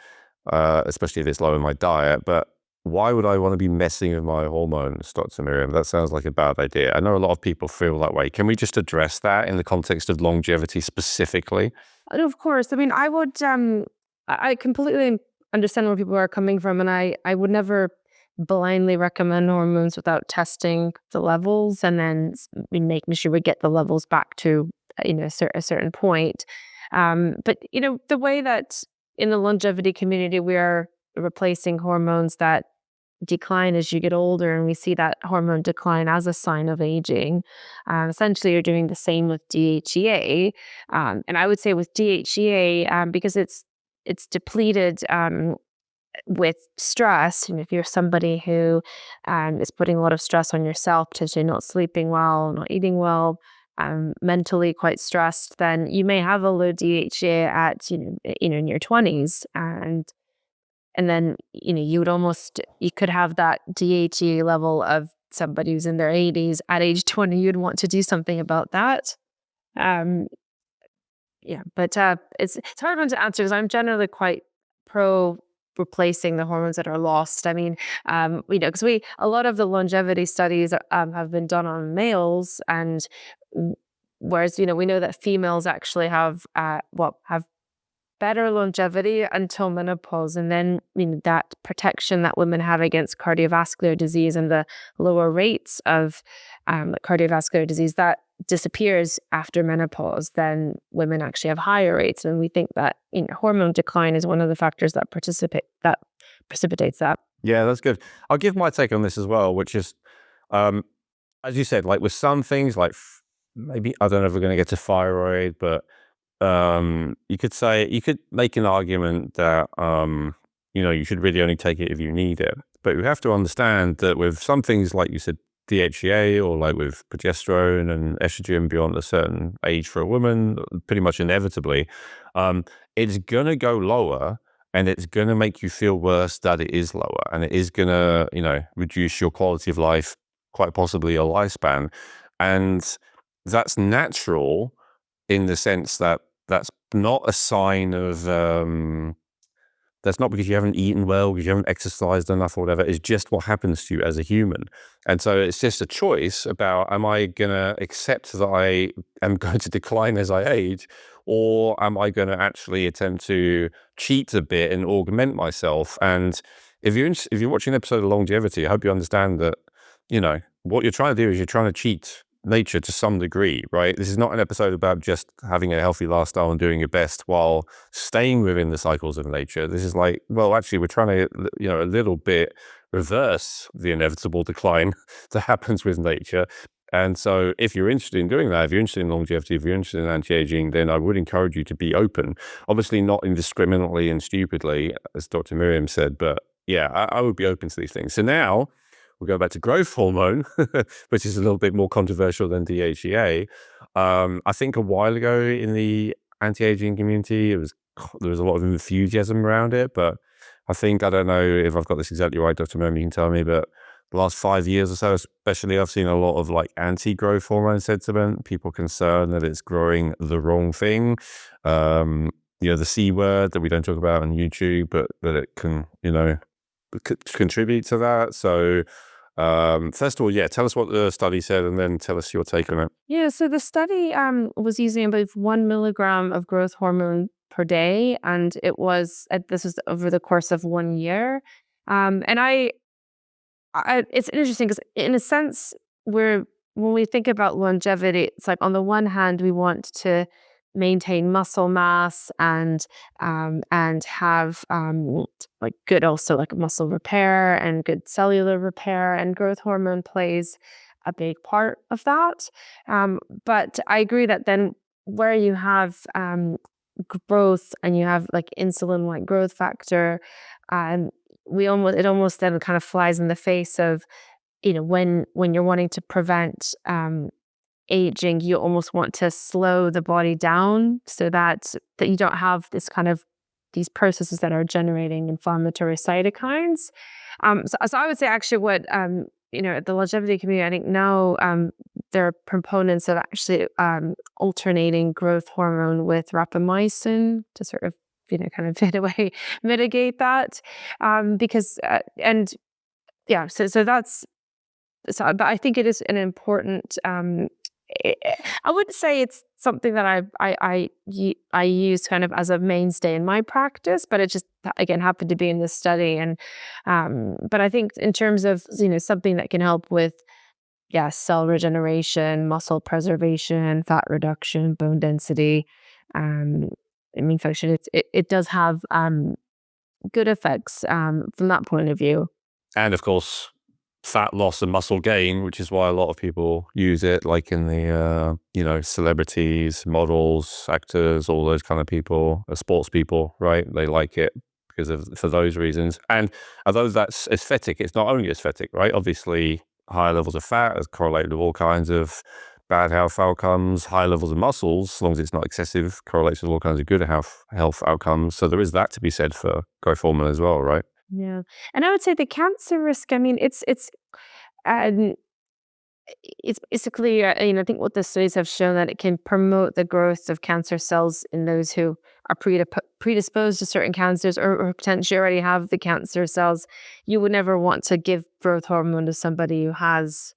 especially if it's low in my diet, but why would I want to be messing with my hormones, Dr. Miriam? That sounds like a bad idea. I know a lot of people feel that way. Can we just address that in the context of longevity specifically? Of course. I mean, I would, I completely understand where people are coming from, and I would never blindly recommend hormones without testing the levels and then making sure we get the levels back to, a certain point. But, the way that in the longevity community, we are replacing hormones that decline as you get older, and we see that hormone decline as a sign of aging. Essentially, you're doing the same with DHEA. And I would say with DHEA, because it's depleted with stress, and if you're somebody who is putting a lot of stress on yourself, potentially not sleeping well, not eating well, mentally quite stressed, then you may have a low DHEA at, in your 20s. And then, you could have that DHEA level of somebody who's in their 80s at age 20. You'd want to do something about that. Um, yeah, but it's hard one to answer because I'm generally quite pro replacing the hormones that are lost. I mean, because a lot of the longevity studies have been done on males, and whereas we know that females actually have have better longevity until menopause, and then that protection that women have against cardiovascular disease and the lower rates of cardiovascular disease that disappears after menopause, then women actually have higher rates. And we think that hormone decline is one of the factors that precipitates that. Yeah, that's good. I'll give my take on this as well, which is, as you said, like with some things, like maybe, I don't know if we're going to get to thyroid, but you could make an argument that you should really only take it if you need it. But you have to understand that with some things, like you said, DHEA, or like with progesterone and estrogen beyond a certain age for a woman, pretty much inevitably, it's gonna go lower, and it's gonna make you feel worse that it is lower, and it is gonna reduce your quality of life, quite possibly your lifespan. And that's natural, in the sense that that's not a sign of that's not because you haven't eaten well, because you haven't exercised enough or whatever. It's just what happens to you as a human. And so it's just a choice about, am I going to accept that I am going to decline as I age, or am I going to actually attempt to cheat a bit and augment myself? And if you're watching an episode of longevity, I hope you understand that, what you're trying to do is you're trying to cheat nature to some degree, right? This is not an episode about just having a healthy lifestyle and doing your best while staying within the cycles of nature. This is like, well, actually, we're trying to, a little bit reverse the inevitable decline that happens with nature. And so if you're interested in doing that, if you're interested in longevity, if you're interested in anti-aging, then I would encourage you to be open. Obviously not indiscriminately and stupidly, as Dr. Miriam said, but yeah, I would be open to these things. So now we'll go back to growth hormone, which is a little bit more controversial than DHEA. I think a while ago in the anti-aging community, there was a lot of enthusiasm around it, but I don't know if I've got this exactly right, Dr. Miriam, you can tell me, but the last 5 years or so, especially, I've seen a lot of like anti-growth hormone sentiment, people concerned that it's growing the wrong thing. The C word that we don't talk about on YouTube, but that it can, contribute to that. So first of all, tell us what the study said, and then tell us your take on it. Yeah, so the study was using about 1 milligram of growth hormone per day, and this was over the course of 1 year. And it's interesting because, in a sense, when we think about longevity, it's like, on the one hand, we want to maintain muscle mass and have like good, also like muscle repair and good cellular repair, and growth hormone plays a big part of that. But I agree that then where you have growth and you have like insulin like growth factor, it almost then kind of flies in the face of when you're wanting to prevent aging, you almost want to slow the body down so that you don't have these processes that are generating inflammatory cytokines. So I would say, actually, what the longevity community, I think now there are proponents of actually alternating growth hormone with rapamycin to sort of kind of mitigate that, because so that's but I think it is an important. I wouldn't say it's something that I use kind of as a mainstay in my practice, but it just, again, happened to be in this study. And but I think in terms of something that can help with cell regeneration, muscle preservation, fat reduction, bone density, immune function, it does have good effects from that point of view. And of course, fat loss and muscle gain, which is why a lot of people use it, like in the celebrities, models, actors, all those kind of people, sports people, right? They like it for those reasons. And although that's aesthetic, it's not only aesthetic, right? Obviously, higher levels of fat is correlated with all kinds of bad health outcomes. High levels of muscles, as long as it's not excessive, correlates with all kinds of good health outcomes. So there is that to be said for growth hormone as well, right? Yeah. And I would say the cancer risk, I mean, um, it's basically, I think what the studies have shown that it can promote the growth of cancer cells in those who are predisposed to certain cancers, or potentially already have the cancer cells. You would never want to give growth hormone to somebody who has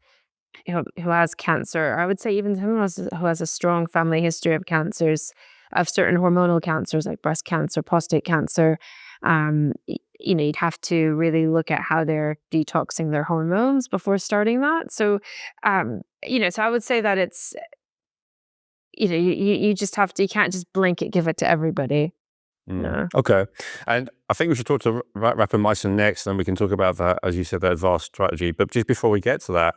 cancer. I would say even someone who has a strong family history of cancers, of certain hormonal cancers like breast cancer, prostate cancer. You'd have to really look at how they're detoxing their hormones before starting that. So, so I would say that it's, you just have to, you can't just blanket give it to everybody. No. Okay. And I think we should talk about rapamycin next, and we can talk about that, as you said, that advanced strategy. But just before we get to that,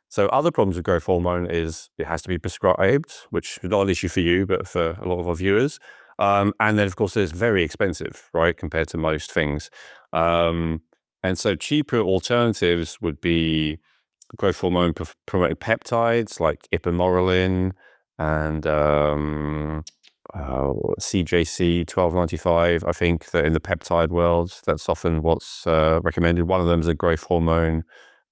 so other problems with growth hormone is it has to be prescribed, which is not an issue for you, but for a lot of our viewers. And then, of course, it's very expensive, right, compared to most things. And so cheaper alternatives would be growth hormone promoting peptides like ipamorelin and CJC 1295. I think that in the peptide world, that's often what's recommended. One of them is a growth hormone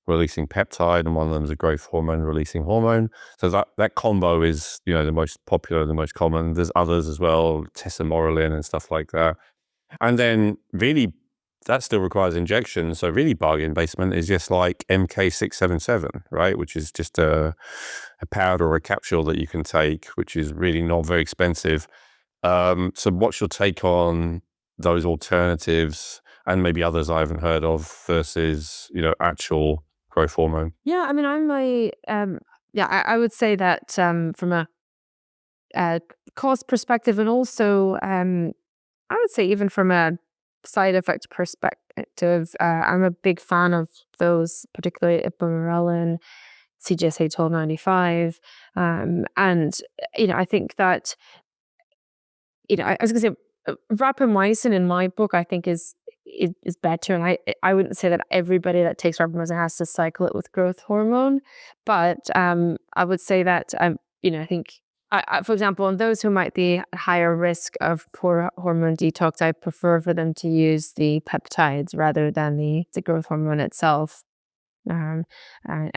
releasing peptide, and one of them is a growth hormone releasing hormone. So that combo is, the most popular, the most common. There's others as well, tesamorelin and stuff like that. And then really, that still requires injection. So really, bargain basement is just like MK677, right? Which is just a powder or a capsule that you can take, which is really not very expensive. So what's your take on those alternatives and maybe others I haven't heard of versus, actual growth hormone? Yeah, I mean, I would say that from a cost perspective, and also I would say even from a side effect perspective, I'm a big fan of those, particularly ipamorelin, CJSA 1295, and I think that I was gonna say rapamycin in my book I think is better, and I wouldn't say that everybody that takes rapamycin has to cycle it with growth hormone, but I would say that I think for example, on those who might be at higher risk of poor hormone detox, I prefer for them to use the peptides rather than the growth hormone itself. And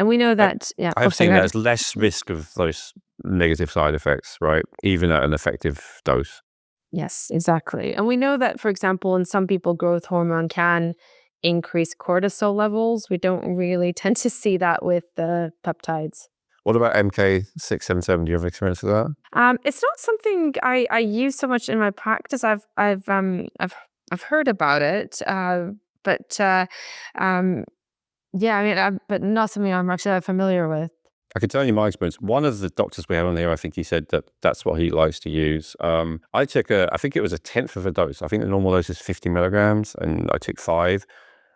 we know that, yeah. I've seen there's less risk of those negative side effects, right? Even at an effective dose. Yes, exactly. And we know that, for example, in some people, growth hormone can increase cortisol levels. We don't really tend to see that with the peptides. What about MK677? Do you have experience with that? It's not something I use so much in my practice. I've heard about it, but yeah, I mean, but not something I'm actually familiar with. I can tell you my experience. One of the doctors we have on here, I think he said that that's what he likes to use. I took I think it was a 1/10 of a dose. I think the normal dose is 50 milligrams, and I took 5.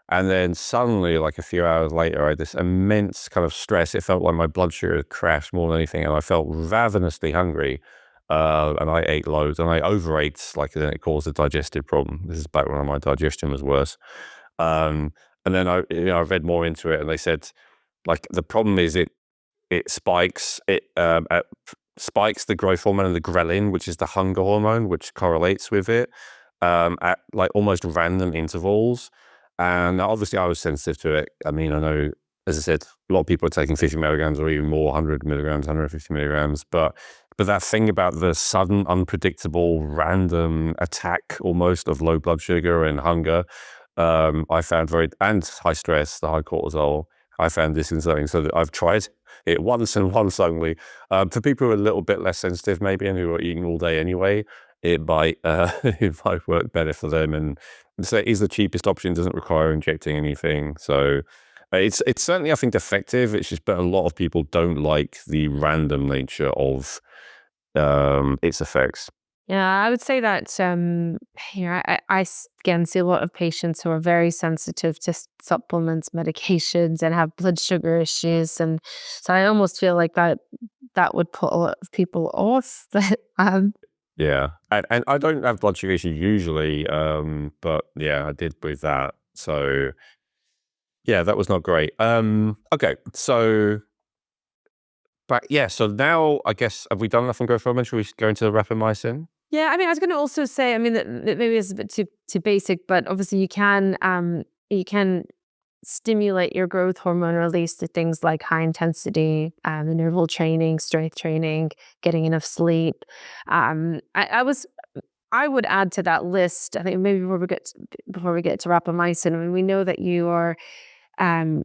And then suddenly, like a few hours later, I had this immense kind of stress. It felt like my blood sugar had crashed more than anything, and I felt ravenously hungry. And I ate loads, and I overate, then it caused a digestive problem. This is back when my digestion was worse. And then I read more into it, and they said, the problem is it spikes spikes the growth hormone and the ghrelin, which is the hunger hormone, which correlates with it, at almost random intervals. And obviously I was sensitive to it. I mean, I know, as I said, a lot of people are taking 50 milligrams or even more, 100 milligrams, 150 milligrams. But that thing about the sudden, unpredictable, random attack almost of low blood sugar and hunger, I found and high stress, the high cortisol, I found disconcerting. So that I've tried it once and once only. For people who are a little bit less sensitive maybe and who are eating all day anyway, it might work better for them. And so it is the cheapest option, doesn't require injecting anything. So it's certainly, I think, effective. It's just, but a lot of people don't like the random nature of its effects. Yeah, I would say that again see a lot of patients who are very sensitive to supplements, medications, and have blood sugar issues, and so I almost feel like that would put a lot of people off. Yeah, and I don't have blood sugar issues usually, but yeah, I did with that. So yeah, that was not great. Okay, so But yeah, so now I guess, have we done enough on growth hormone? Should we go into the rapamycin? Yeah, I mean, I was going to also say, I mean, that maybe it's a bit too basic, but obviously you can stimulate your growth hormone release to things like high intensity, interval training, strength training, getting enough sleep. I would add to that list. I think maybe before we get to rapamycin, I mean, we know that you are um,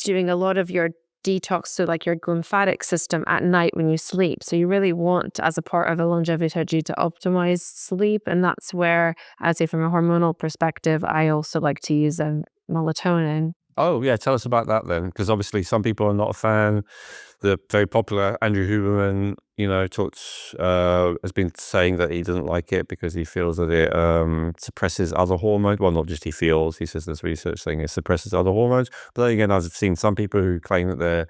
doing a lot of your detox, so like your lymphatic system at night when you sleep. So you really want, as a part of a longevity strategy, to optimize sleep, and that's where, I'd say, from a hormonal perspective, I also like to use melatonin. Oh yeah, tell us about that then, because obviously some people are not a fan. The very popular Andrew Huberman, has been saying that he doesn't like it because he feels that it suppresses other hormones. Well, not just he feels, he says there's research saying it suppresses other hormones. But then again, I've seen some people who claim that they're,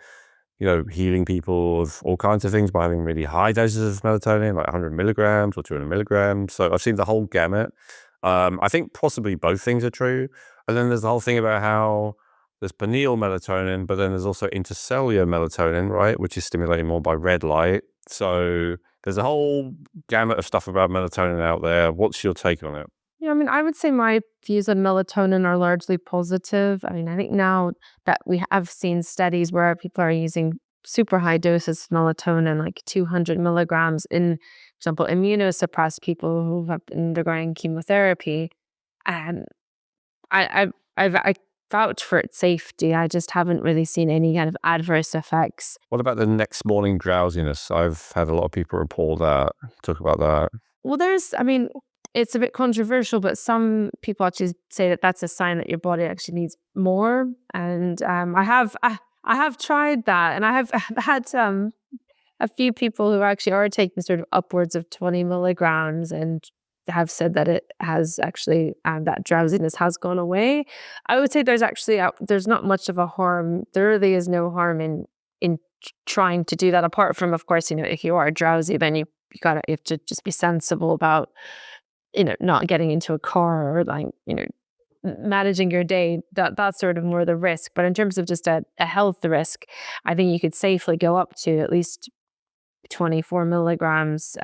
healing people of all kinds of things by having really high doses of melatonin, like 100 milligrams or 200 milligrams. So I've seen the whole gamut. I think possibly both things are true. And then there's the whole thing about how there's pineal melatonin, but then there's also intercellular melatonin, right, which is stimulated more by red light. So there's a whole gamut of stuff about melatonin out there. What's your take on it? Yeah, I mean, I would say my views on melatonin are largely positive. I mean, I think now that we have seen studies where people are using super high doses of melatonin, like 200 milligrams in, for example, immunosuppressed people who have been undergoing chemotherapy. And I vouch for its safety. I just haven't really seen any kind of adverse effects. What about the next morning drowsiness? I've had a lot of people report that. Talk about that. Well, I mean, it's a bit controversial, but some people actually say that that's a sign that your body actually needs more. And I have tried that, and I have had a few people who actually are taking sort of upwards of 20 milligrams and have said that it has actually, that drowsiness has gone away. I would say there's actually there's not much of a harm. There really is no harm in trying to do that. Apart from, of course, if you are drowsy, then you have to just be sensible about not getting into a car, or like managing your day. That's sort of more the risk. But in terms of just a health risk, I think you could safely go up to at least 24 milligrams,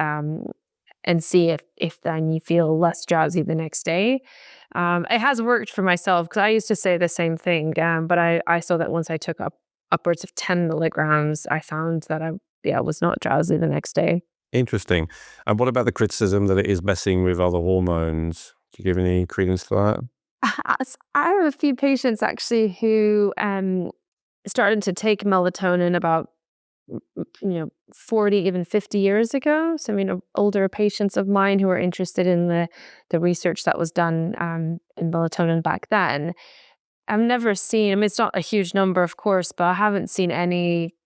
and see if then you feel less drowsy the next day. It has worked for myself, because I used to say the same thing, but I saw that once I took upwards of 10 milligrams, I found that I was not drowsy the next day. Interesting. And what about the criticism that it is messing with other hormones? Do you give any credence to that? I have a few patients actually who started to take melatonin about 40, even 50 years ago. So, older patients of mine who are interested in the research that was done in melatonin back then. I've never seen, it's not a huge number, of course, but I haven't seen any,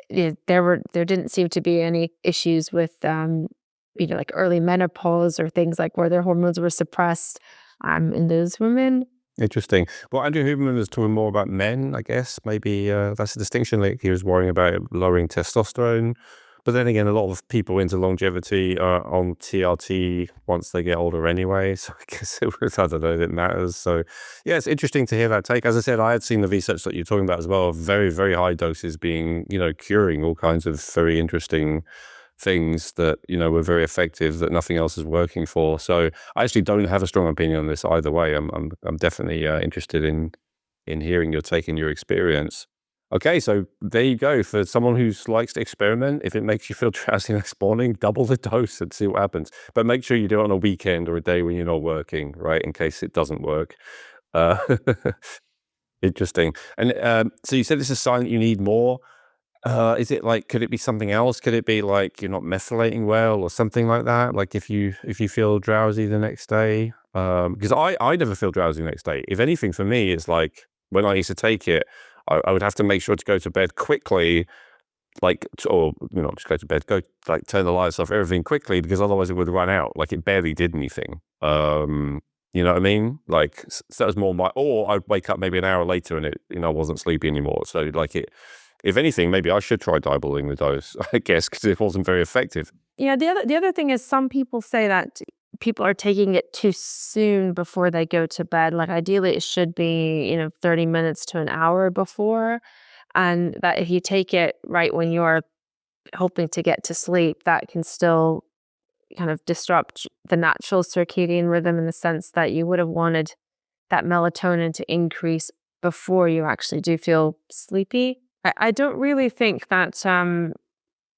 there didn't seem to be any issues with, like early menopause or things like where their hormones were suppressed in those women. Interesting. Well, Andrew Huberman was talking more about men, I guess. Maybe that's a distinction. Like he was worrying about lowering testosterone. But then again, a lot of people into longevity are on TRT once they get older anyway. So I guess I don't know, it matters. So yeah, it's interesting to hear that take. As I said, I had seen the research that you're talking about as well, of very, very high doses being, curing all kinds of very interesting things that, were very effective that nothing else is working for. So I actually don't have a strong opinion on this either way. I'm definitely interested in hearing your take and your experience. Okay, so there you go. For someone who likes to experiment, if it makes you feel drowsy next morning, double the dose and see what happens. But make sure you do it on a weekend or a day when you're not working, right? In case it doesn't work. Uh, Interesting. And so you said this is a sign that you need more. Is it like, could it be something else? Could it be like you're not methylating well or something like that? Like if you feel drowsy the next day? Because I never feel drowsy the next day. If anything, for me, it's like when I used to take it, I would have to make sure to go to bed quickly, or just go to bed, turn the lights off, everything quickly, because otherwise it would run out. Like it barely did anything. You know what I mean? Like so that was more or I'd wake up maybe an hour later and I wasn't sleepy anymore. So like if anything, maybe I should try doubling the dose, I guess, because it wasn't very effective. Yeah, the other thing is, some people say that people are taking it too soon before they go to bed. Like ideally it should be, 30 minutes to an hour before. and that if you take it right when you're hoping to get to sleep, that can still kind of disrupt the natural circadian rhythm in the sense that you would have wanted that melatonin to increase before you actually do feel sleepy. I don't really think that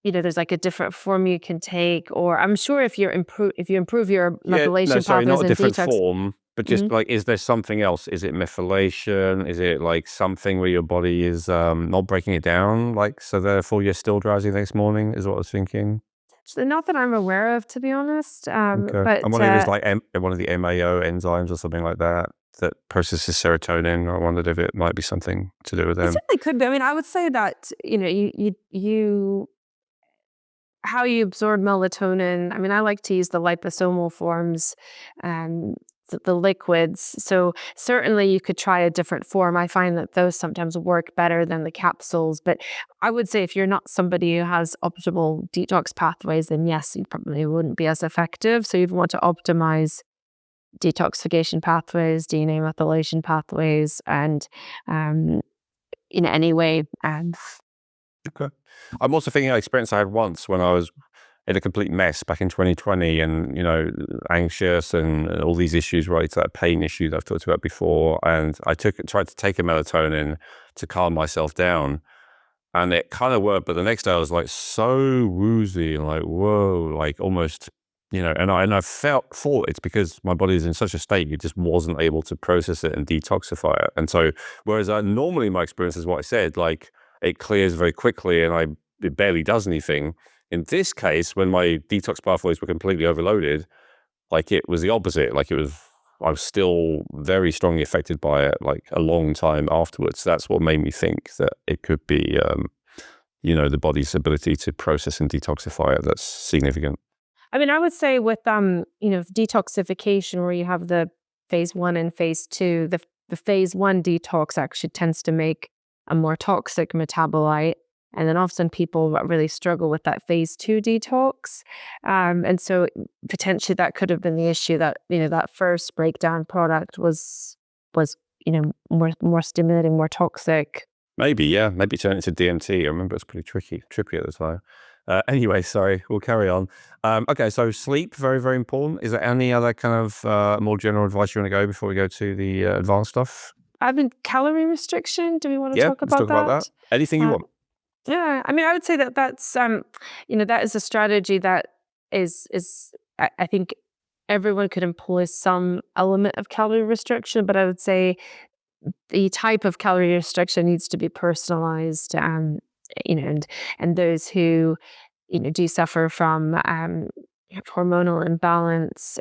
there's like a different form you can take, or I'm sure if you improve your Yeah, no, methylation sorry, pathways not a and different detox. form, but just Mhm. like, is there something else? Is it methylation? Is it like something where your body is not breaking it down? Like, so therefore you're still drowsy the next morning, is what I was thinking. So not that I'm aware of, to be honest. Okay. I'm But wondering if it's like one of the MAO enzymes or something like that that processes serotonin. I wondered if it might be something to do with it them. certainly could be. I mean, I would say that you how you absorb melatonin. I mean, I like to use the liposomal forms, um, the liquids. So certainly you could try a different form. I find that those sometimes work better than the capsules. But I would say if you're not somebody who has optimal detox pathways, then yes, you probably wouldn't be as effective. So you'd want to optimize detoxification pathways, DNA methylation pathways, and um, in any way. And Okay. I'm also thinking of an experience I had once when I was in a complete mess back in 2020 and, anxious and all these issues related to that pain issue that I've talked about before. And I tried to take a melatonin to calm myself down. And it kind of worked, but the next day I was like so woozy and like, whoa, like almost, and I thought it's because my body is in such a state, it just wasn't able to process it and detoxify it. And so, whereas normally my experience is what I said, like it clears very quickly and it barely does anything. In this case, when my detox pathways were completely overloaded, like it was the opposite. I was still very strongly affected by it, like a long time afterwards. That's what made me think that it could be, the body's ability to process and detoxify it. That's significant. I mean, I would say with detoxification, where you have the phase 1 and phase 2, the phase 1 detox actually tends to make a more toxic metabolite. And then often people really struggle with that phase 2 detox. And so potentially that could have been the issue, that, that first breakdown product was, more stimulating, more toxic. Maybe, yeah. Maybe turn it into DMT. I remember it was pretty trippy at the time. Anyway, sorry, we'll carry on. Okay, so sleep, very, very important. Is there any other kind of more general advice you want to go before we go to the advanced stuff? I mean, calorie restriction. Do we want to Yeah, talk let's about talk about that. that? Anything you Uh, want. Yeah, I mean, I would say that that is a strategy that is I think everyone could employ some element of calorie restriction, but I would say the type of calorie restriction needs to be personalized. And those who do suffer from hormonal imbalance,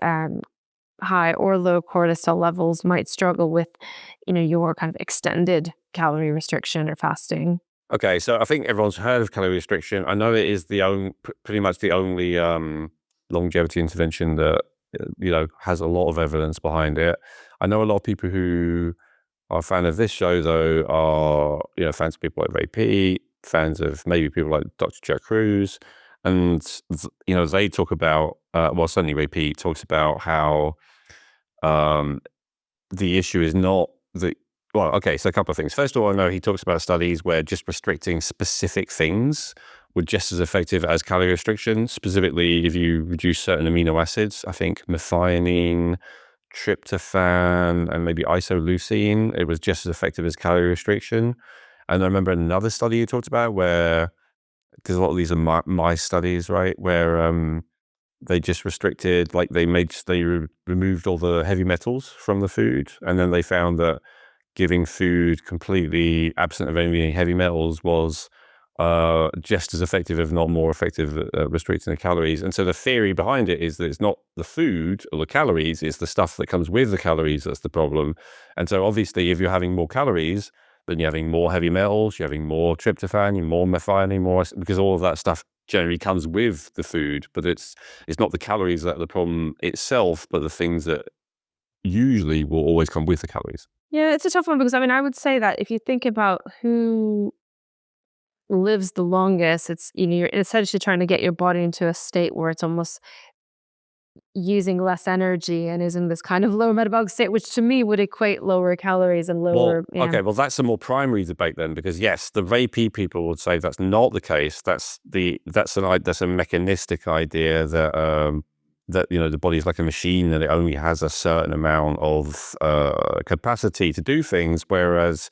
high or low cortisol levels might struggle with your kind of extended calorie restriction or fasting. Okay, so I think everyone's heard of calorie restriction. I know it is pretty much the only longevity intervention that has a lot of evidence behind it. I know a lot of people who are a fan of this show, though, are fans of people like Ray Peat, fans of maybe people like Dr. Jack Cruz, and they talk about certainly Ray Peat talks about how um, the issue is not the well, okay, so a couple of things. First of all, I know he talks about studies where just restricting specific things were just as effective as calorie restriction. Specifically, if you reduce certain amino acids, I think methionine, tryptophan, and maybe isoleucine, it was just as effective as calorie restriction. And I remember another study you talked about where, because a lot of these are mice studies, right, where they just restricted, like removed all the heavy metals from the food, and then they found that giving food completely absent of any heavy metals was just as effective, if not more effective, at restricting the calories. And so the theory behind it is that it's not the food or the calories, it's the stuff that comes with the calories that's the problem. And so obviously, if you're having more calories, then you're having more heavy metals, you're having more tryptophan, you're more methionine, because all of that stuff generally comes with the food. But it's not the calories that are the problem itself, but the things that usually will always come with the calories. Yeah, it's a tough one because I mean, I would say that if you think about who lives the longest, it's you're essentially trying to get your body into a state where it's almost using less energy and is in this kind of low metabolic state, which to me would equate lower calories and lower. Okay, well, that's a more primary debate then, because yes, the rapey people would say that's not the case. That's a mechanistic idea that that the body is like a machine and it only has a certain amount of capacity to do things. Whereas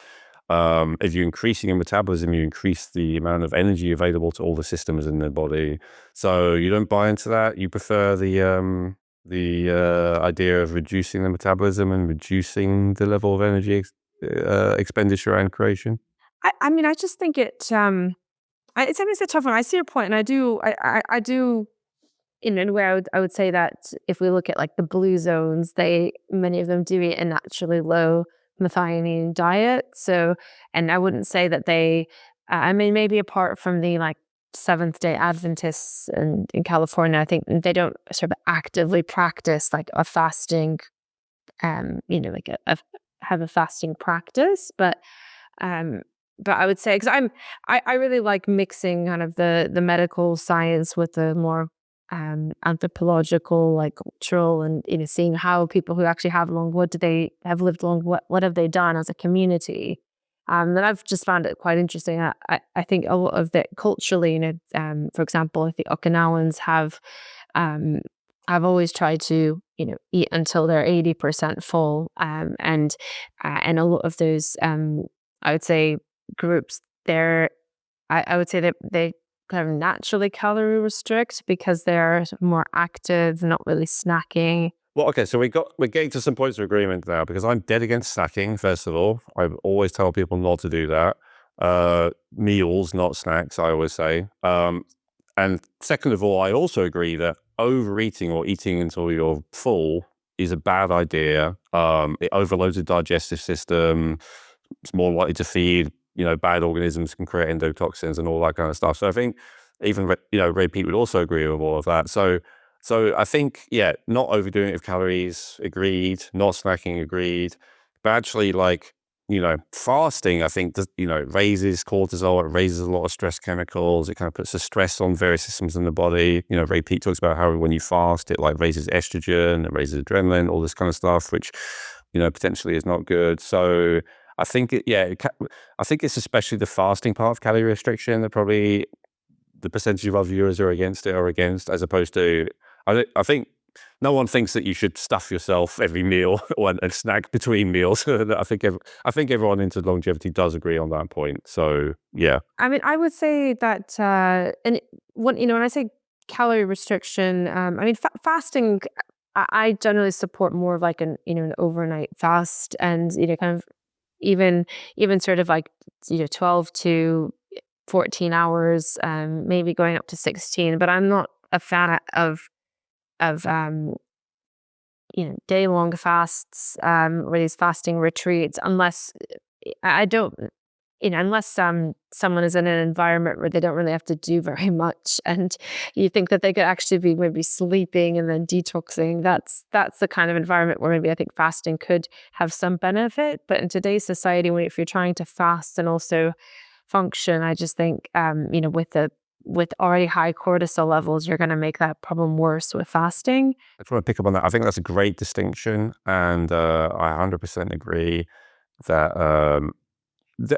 if you're increasing your metabolism, you increase the amount of energy available to all the systems in the body. So you don't buy into that. You prefer the idea of reducing the metabolism and reducing the level of energy expenditure and creation. I mean, I just think it's a tough one. I see your point, and I do. In a way, I would say that if we look at like the blue zones, many of them do eat a naturally low methionine diet. So, and I wouldn't say that I mean, maybe apart from the like Seventh Day Adventists in California, I think they don't sort of actively practice like a fasting, like have a fasting practice, but I would say, because I really like mixing kind of the medical science with the more anthropological, like cultural, and seeing how people who actually have long, what do they have lived long, what have they done as a community. Then I've just found it quite interesting. I think a lot of it culturally, for example, I think Okinawans have always tried to eat until they're 80% full, and a lot of those I would say groups, I would say that they kind of naturally calorie restrict because they're more active, not really snacking. Well, okay, so we're getting to some points of agreement now, because I'm dead against snacking. First of all, I always tell people not to do that. Meals, not snacks, I always say. And second of all, I also agree that overeating or eating until you're full is a bad idea. It overloads the digestive system. It's more likely to feed, bad organisms, can create endotoxins and all that kind of stuff. So I think even, Ray Pete would also agree with all of that. So I think, yeah, not overdoing it with calories, agreed. Not snacking, agreed. But actually, like, fasting, I think, raises cortisol. It raises a lot of stress chemicals. It kind of puts a stress on various systems in the body. Ray Pete talks about how when you fast, it like raises estrogen, it raises adrenaline, all this kind of stuff, which, potentially is not good. So I think I think it's especially the fasting part of calorie restriction that probably the percentage of our viewers are against it, as opposed to, I think no one thinks that you should stuff yourself every meal or and snack between meals. I think everyone into longevity does agree on that point. So yeah. I mean, I would say that, when I say calorie restriction, I mean, fasting, I generally support more of like an overnight fast, and, kind of even sort of like, 12 to 14 hours, maybe going up to 16, but I'm not a fan of day-long fasts, or these fasting retreats, unless I don't, unless someone is in an environment where they don't really have to do very much, and you think that they could actually be maybe sleeping and then detoxing. That's the kind of environment where maybe I think fasting could have some benefit. But in today's society, if you're trying to fast and also function, I just think, with already high cortisol levels, you're going to make that problem worse with fasting. I just want to pick up on that. I think that's a great distinction, and I 100% agree that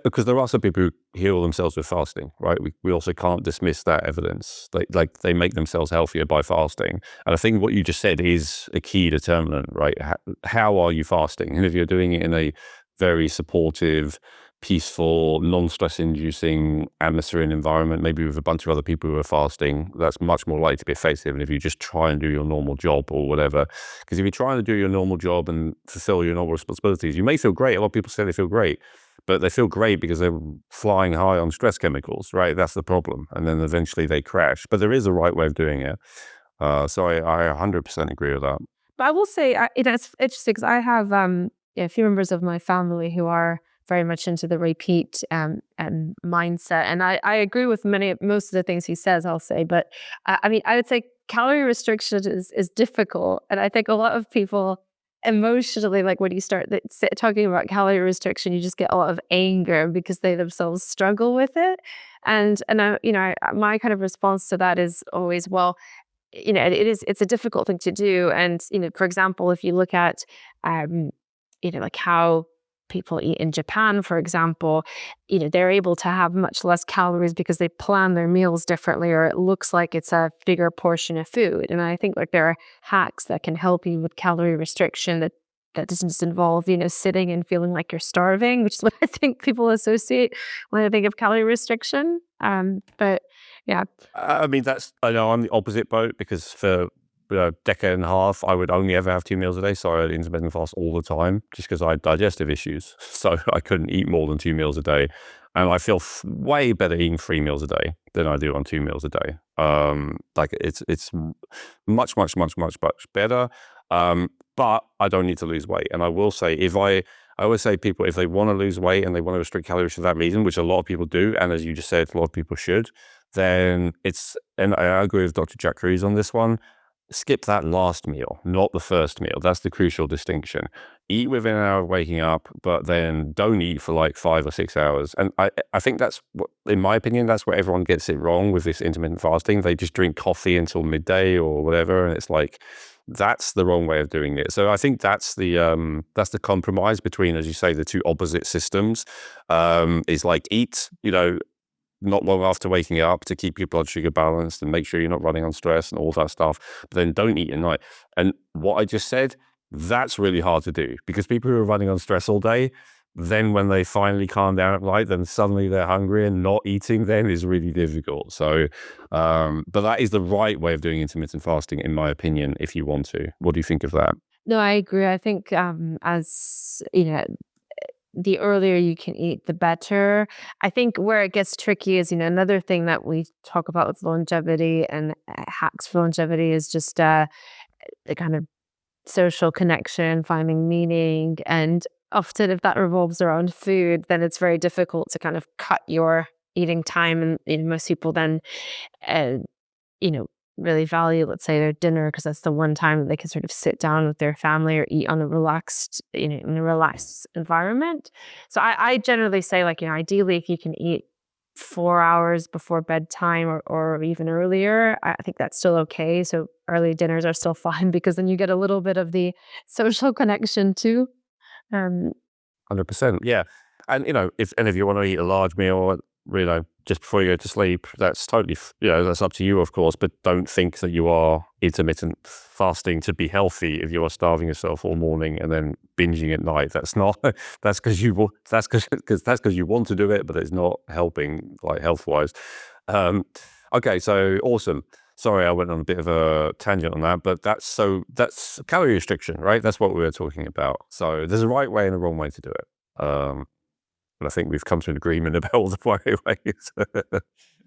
because there are some people who heal themselves with fasting, right? We also can't dismiss that evidence. Like they make themselves healthier by fasting, and I think what you just said is a key determinant, right? How are you fasting? And if you're doing it in a very supportive, peaceful, non-stress inducing atmosphere and environment, maybe with a bunch of other people who are fasting, that's much more likely to be effective than if you just try and do your normal job or whatever. Because if you're trying to do your normal job and fulfill your normal responsibilities, you may feel great. A lot of people say they feel great, but they feel great because they're flying high on stress chemicals, right? That's the problem. And then eventually they crash. But there is a right way of doing it. So I 100% agree with that. But I will say, it's interesting because I have a few members of my family who are very much into the repeat mindset, and I agree with most of the things he says, I'll say. But I mean, I would say calorie restriction is difficult, and I think a lot of people emotionally, like when you start talking about calorie restriction, you just get a lot of anger because they themselves struggle with it, and my kind of response to that is always, well, it's a difficult thing to do. And, for example, if you look at, like how people eat in Japan, for example, they're able to have much less calories because they plan their meals differently, or it looks like it's a bigger portion of food. And I think like there are hacks that can help you with calorie restriction that doesn't just involve, sitting and feeling like you're starving, which is what I think people associate when I think of calorie restriction. But yeah. I mean, I know I'm the opposite boat, because for a decade and a half, I would only ever have 2 meals a day. So I had intermittent fast all the time, just because I had digestive issues. So I couldn't eat more than 2 meals a day. And I feel way better eating 3 meals a day than I do on 2 meals a day. Like it's much, much, much, much, much better. But I don't need to lose weight. And I will say, I always say people, if they want to lose weight and they want to restrict calories for that reason, which a lot of people do, and as you just said, a lot of people should, then and I agree with Dr. Jack Cruz on this one, skip that last meal, not the first meal. That's the crucial distinction. Eat within an hour of waking up, but then don't eat for like 5 or 6 hours. And I think that's what, in my opinion, that's where everyone gets it wrong with this intermittent fasting. They just drink coffee until midday or whatever, and it's like, that's the wrong way of doing it. So I think that's the compromise between, as you say, the two opposite systems. Is like eat, not long after waking up to keep your blood sugar balanced and make sure you're not running on stress and all that stuff, but then don't eat at night. And what I just said, that's really hard to do, because people who are running on stress all day, then when they finally calm down at night, then suddenly they're hungry, and not eating then is really difficult. So, but that is the right way of doing intermittent fasting, in my opinion, if you want to. What do you think of that? No, I agree. I think as the earlier you can eat, the better. I think where it gets tricky is, another thing that we talk about with longevity and hacks for longevity is just the kind of social connection, finding meaning. And often if that revolves around food, then it's very difficult to kind of cut your eating time. And most people then, uh, really value, let's say, their dinner, because that's the one time that they can sort of sit down with their family or eat on a relaxed, in a relaxed environment. So I generally say, like, ideally, if you can eat 4 hours before bedtime or even earlier, I think that's still okay. So early dinners are still fine, because then you get a little bit of the social connection too. Um, 100%. Yeah. And, if you want to eat a large meal, just before you go to sleep, that's totally, that's up to you, of course, but don't think that you are intermittent fasting to be healthy if you are starving yourself all morning and then binging at night. That's not, that's because you want to do it, but it's not helping, like, health-wise. Okay, so awesome. Sorry, I went on a bit of a tangent on that, but that's calorie restriction, right? That's what we were talking about. So there's a right way and a wrong way to do it. And I think we've come to an agreement about all the right ways.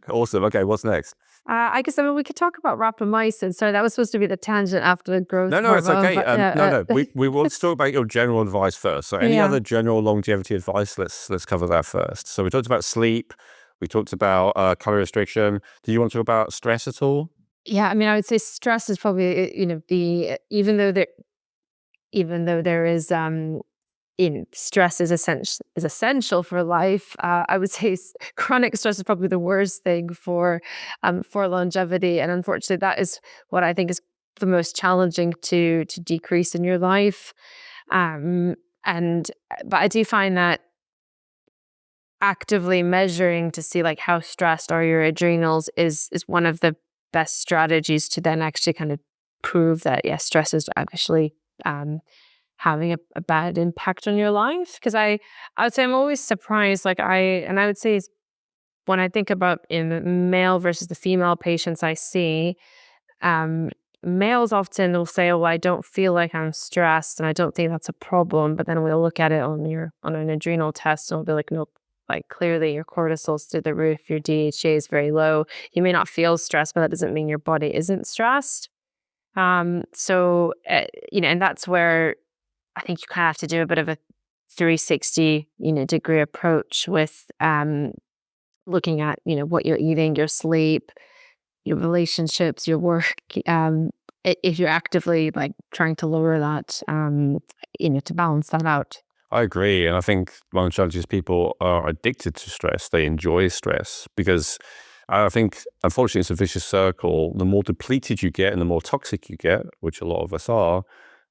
Awesome. Okay, what's next? I guess, we could talk about rapamycin. Sorry, that was supposed to be the tangent after the growth No, it's hormone, okay. but yeah, No. We want to talk about your general advice first. So any Yeah. other general longevity advice, let's cover that first. So we talked about sleep. We talked about calorie restriction. Do you want to talk about stress at all? Yeah, I would say stress is probably, even though there is, stress is essential for life. I would say chronic stress is probably the worst thing for longevity, and unfortunately, that is what I think is the most challenging to decrease in your life. But I do find that actively measuring to see, like, how stressed are your adrenals is one of the best strategies to then actually kind of prove that, yes, stress is actually having a bad impact on your life. Because I would say I'm always surprised, I would say when I think about in the male versus the female patients I see, males often will say, oh, I don't feel like I'm stressed, and I don't think that's a problem. But then we'll look at it on an adrenal test, and we'll be like, nope, like, clearly your cortisol's through the roof, your DHEA is very low. You may not feel stressed, but that doesn't mean your body isn't stressed. So, and that's where I think you kind of have to do a bit of a 360, degree approach with looking at, what you're eating, your sleep, your relationships, your work. If you're actively, like, trying to lower that, to balance that out. I agree. And I think one of the challenges, people are addicted to stress. They enjoy stress because I think, unfortunately, it's a vicious circle. The more depleted you get and the more toxic you get, which a lot of us are,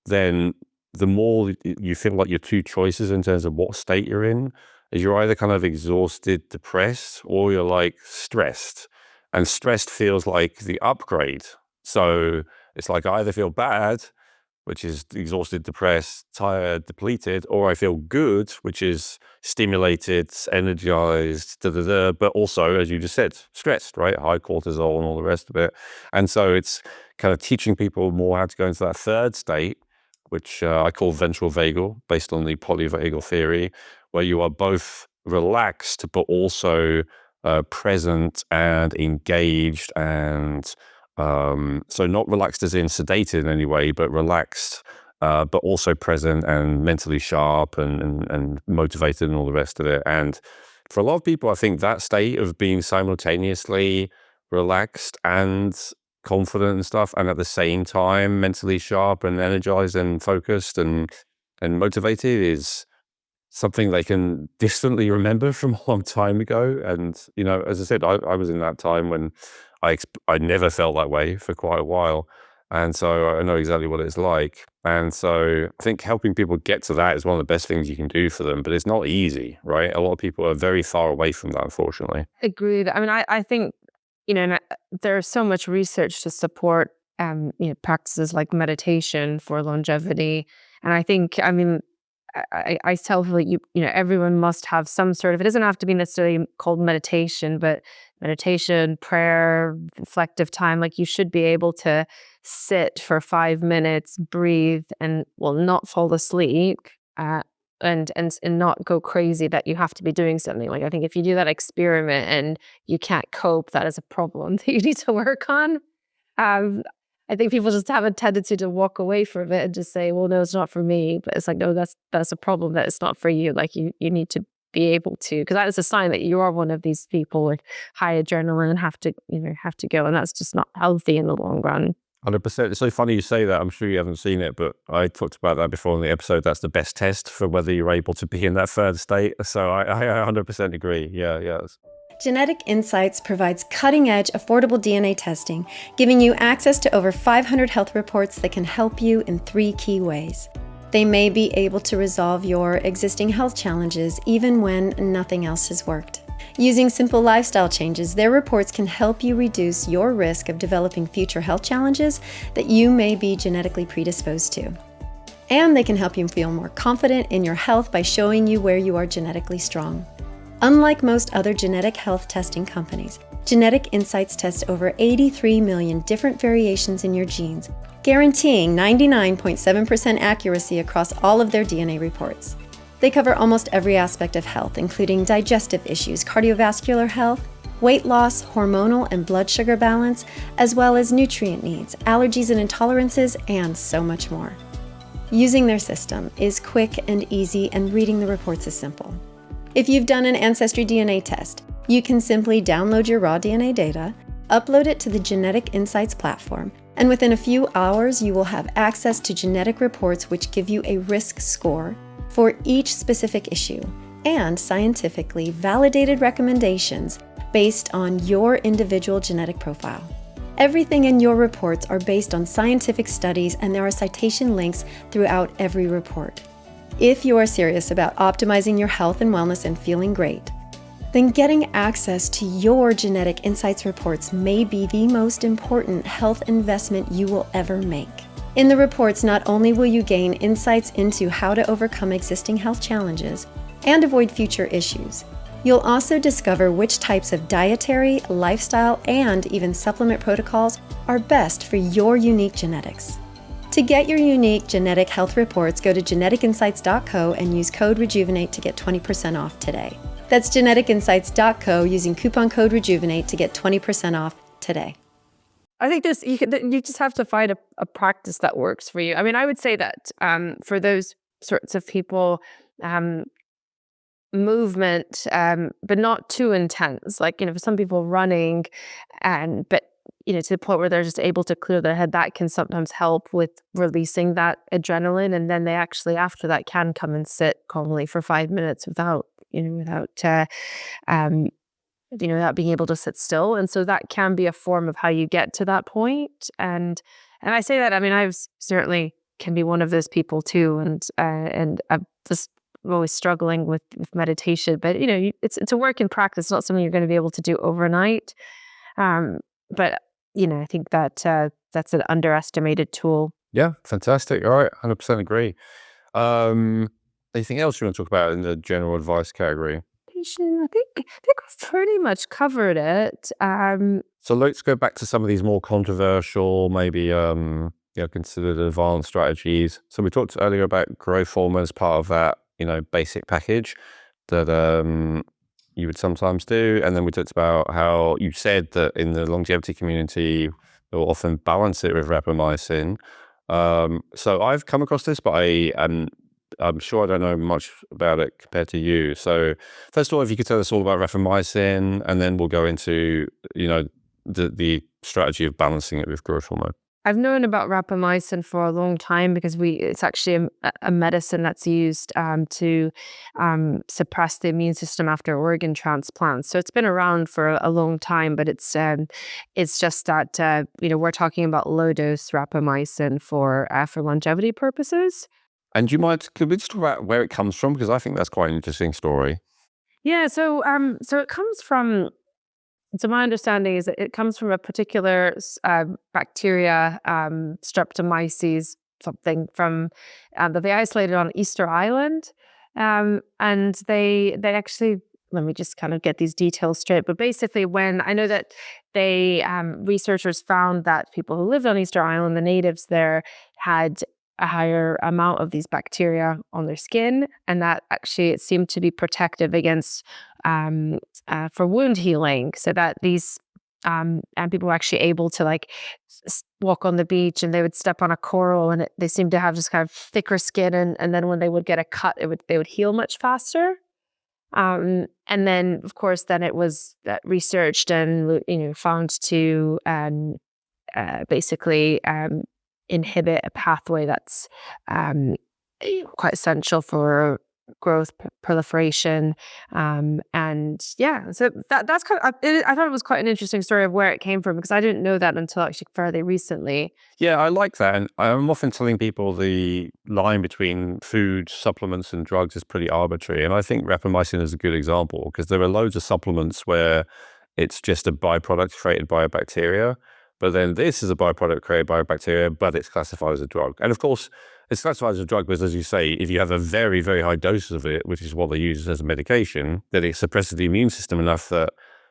then the more you feel like your two choices in terms of what state you're in is you're either kind of exhausted, depressed, or you're like stressed. And stressed feels like the upgrade. So it's like I either feel bad, which is exhausted, depressed, tired, depleted, or I feel good, which is stimulated, energized, but also, as you just said, stressed, right? High cortisol and all the rest of it. And so it's kind of teaching people more how to go into that third state, which I call ventral vagal, based on the polyvagal theory, where you are both relaxed, but also present and engaged and so not relaxed as in sedated in any way, but relaxed, but also present and mentally sharp and motivated and all the rest of it. And for a lot of people, I think that state of being simultaneously relaxed and confident and stuff, and at the same time mentally sharp and energized and focused and motivated is something they can distantly remember from a long time ago. And, you know, as I said, I was in that time when I never felt that way for quite a while. And so I know exactly what it's like. And so I think helping people get to that is one of the best things you can do for them, but it's not easy, right? A lot of people are very far away from that, unfortunately. Agreed. I mean, I think, and there's so much research to support, practices like meditation for longevity. And I think, I mean, I tell people, everyone must have some sort of, it doesn't have to be necessarily called meditation, but meditation, prayer, reflective time, like you should be able to sit for 5 minutes, breathe, and not fall asleep, and not go crazy that you have to be doing something. Like, I think if you do that experiment and you can't cope, that is a problem that you need to work on. I think people just have a tendency to walk away from it and just say, well, no, it's not for me. But it's like, no, that's a problem, that it's not for you. Like you need to be able to, because that is a sign that you are one of these people with high adrenaline and have to go. And that's just not healthy in the long run. 100%. It's so funny you say that. I'm sure you haven't seen it, but I talked about that before in the episode. That's the best test for whether you're able to be in that third state. So I 100% agree. Yeah. Genetic Insights provides cutting-edge, affordable DNA testing, giving you access to over 500 health reports that can help you in 3 key ways. They may be able to resolve your existing health challenges even when nothing else has worked. Using simple lifestyle changes, their reports can help you reduce your risk of developing future health challenges that you may be genetically predisposed to. And they can help you feel more confident in your health by showing you where you are genetically strong. Unlike most other genetic health testing companies, Genetic Insights tests over 83 million different variations in your genes, guaranteeing 99.7% accuracy across all of their DNA reports. They cover almost every aspect of health, including digestive issues, cardiovascular health, weight loss, hormonal and blood sugar balance, as well as nutrient needs, allergies and intolerances, and so much more. Using their system is quick and easy, and reading the reports is simple. If you've done an Ancestry DNA test, you can simply download your raw DNA data, upload it to the Genetic Insights platform, and within a few hours you will have access to genetic reports which give you a risk score for each specific issue and scientifically validated recommendations based on your individual genetic profile. Everything in your reports are based on scientific studies, and there are citation links throughout every report. If you are serious about optimizing your health and wellness and feeling great, then getting access to your Genetic Insights reports may be the most important health investment you will ever make. In the reports, not only will you gain insights into how to overcome existing health challenges and avoid future issues, you'll also discover which types of dietary, lifestyle, and even supplement protocols are best for your unique genetics. To get your unique genetic health reports, go to geneticinsights.co and use code Rejuvenate to get 20% off today. That's geneticinsights.co using coupon code Rejuvenate to get 20% off today. I think you just have to find a practice that works for you. I mean, I would say that for those sorts of people, movement, but not too intense. Like, for some people running, but to the point where they're just able to clear their head, that can sometimes help with releasing that adrenaline. And then they actually, after that, can come and sit calmly for 5 minutes without without being able to sit still. And so that can be a form of how you get to that point. And I say that, I mean, I've certainly can be one of those people too. And I'm just always struggling with meditation, but it's a work in practice, not something you're going to be able to do overnight. But I think that that's an underestimated tool. Yeah, fantastic. All right, 100% agree. Anything else you want to talk about in the general advice category? I think we've pretty much covered it. So let's go back to some of these more controversial, maybe considered advanced strategies. So we talked earlier about growth hormone as part of that, basic package that you would sometimes do. And then we talked about how you said that in the longevity community, they'll often balance it with rapamycin. So I've come across this, but I'm sure I don't know much about it compared to you. So first of all, if you could tell us all about rapamycin, and then we'll go into, the strategy of balancing it with growth hormone. I've known about rapamycin for a long time because it's actually a medicine that's used to suppress the immune system after organ transplants. So it's been around for a long time, but it's just that we're talking about low dose rapamycin for longevity purposes. And could we just talk about where it comes from? Because I think that's quite an interesting story. Yeah, so it comes from. So my understanding is that it comes from a particular bacteria, Streptomyces something, from that they isolated on Easter Island, and they actually, let me just kind of get these details straight. But basically, when I know that researchers found that people who lived on Easter Island, the natives there, had a higher amount of these bacteria on their skin, and that actually it seemed to be protective against for wound healing, so that these and people were actually able to walk on the beach and they would step on a coral and they seemed to have just kind of thicker skin, and then when they would get a cut, they would heal much faster. And then of course then it was researched and found to basically inhibit a pathway that's quite essential for growth, proliferation, and yeah. So that's kind of. I thought it was quite an interesting story of where it came from, because I didn't know that until actually fairly recently. Yeah, I like that. And I'm often telling people the line between food, supplements, and drugs is pretty arbitrary. And I think rapamycin is a good example, because there are loads of supplements where it's just a byproduct created by a bacteria. But then this is a byproduct created by a bacteria, but it's classified as a drug. And of course, it's classified as a drug because, as you say, if you have a very, very high dose of it, which is what they use as a medication, then it suppresses the immune system enough that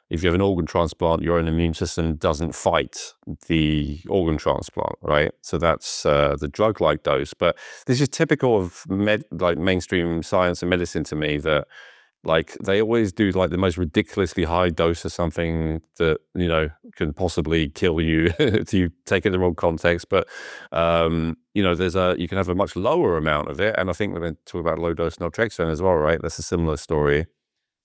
if you have an organ transplant, your own immune system doesn't fight the organ transplant, right? So that's the drug-like dose. But this is typical of mainstream science and medicine to me, that they always do the most ridiculously high dose of something that can possibly kill you if you take it in the wrong context. But you can have a much lower amount of it, and I think we're going to talk about low dose naltrexone as well, right? That's a similar story.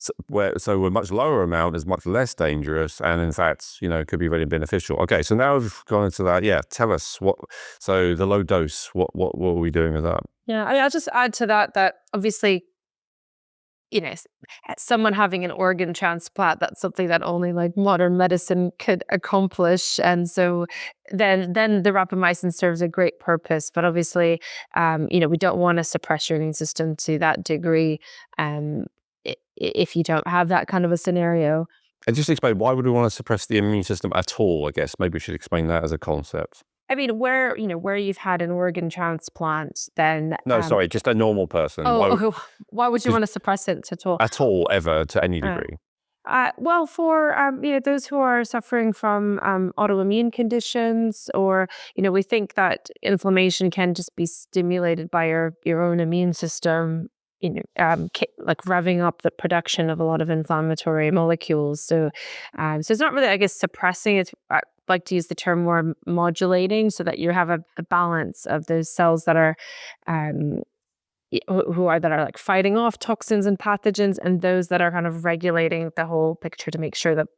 So a much lower amount is much less dangerous, and in fact, could be really beneficial. Okay, so now we've gone into that. Yeah, tell us what. So the low dose, what are we doing with that? Yeah, I'll just add to that obviously, someone having an organ transplant, that's something that only modern medicine could accomplish. And so then the rapamycin serves a great purpose. But obviously, we don't want to suppress your immune system to that degree if you don't have that kind of a scenario. And just explain, why would we want to suppress the immune system at all? I guess maybe we should explain that as a concept. I mean, where you've had an organ transplant, then no, sorry, just a normal person. Why would you want to suppress it at all? At all, ever, to any degree? Well, for those who are suffering from autoimmune conditions, or we think that inflammation can just be stimulated by your own immune system, revving up the production of a lot of inflammatory molecules. So it's not really, I guess, suppressing. It's like to use the term more modulating, so that you have a balance of those cells that are fighting off toxins and pathogens, and those that are kind of regulating the whole picture to make sure that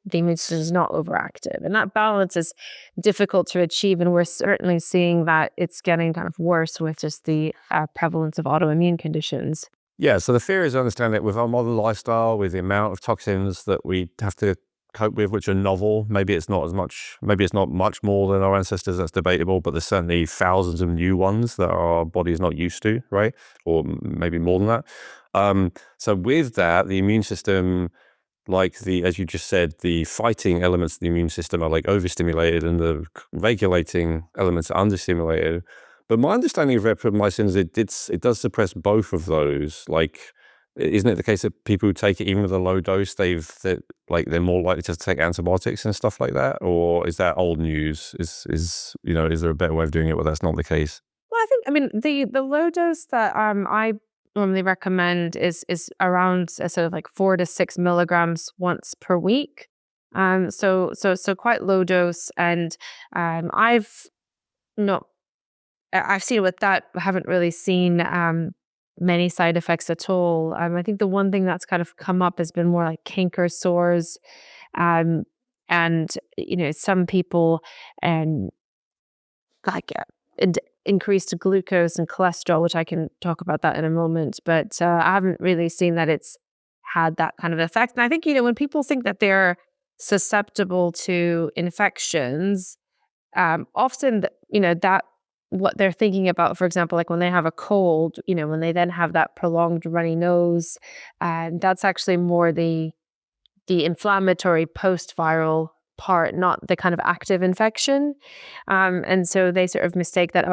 the immune system is not overactive. And that balance is difficult to achieve, and we're certainly seeing that it's getting kind of worse with just the prevalence of autoimmune conditions. Yeah, so the fear is, I understand that with our modern lifestyle, with the amount of toxins that we have to cope with, which are novel, maybe it's not much more than our ancestors, that's debatable, but there's certainly thousands of new ones that our body is not used to, right? Or maybe more than that. So with that, the immune system, as you just said, the fighting elements of the immune system are like overstimulated and the regulating elements are understimulated. But my understanding of rapamycin is it does suppress both of those. Like, isn't it the case that people who take it even with a low dose, they're more likely to take antibiotics and stuff like that? Or is that old news? Is there a better way of doing it where that's not the case? Well, I mean, the low dose that I normally recommend is around sort of like 4 to 6 milligrams once per week. So quite low dose, and I've not I've seen with that, I haven't really seen many side effects at all. I think the one thing that's kind of come up has been more like canker sores, um, and some people um like increased glucose and cholesterol, which I can talk about that in a moment. But I haven't really seen that it's had that kind of effect. And I think when people think that they're susceptible to infections, often that what they're thinking about, for example, like when they have a cold, when they then have that prolonged runny nose, and that's actually more the inflammatory post-viral part, not the kind of active infection. And so they sort of mistake that,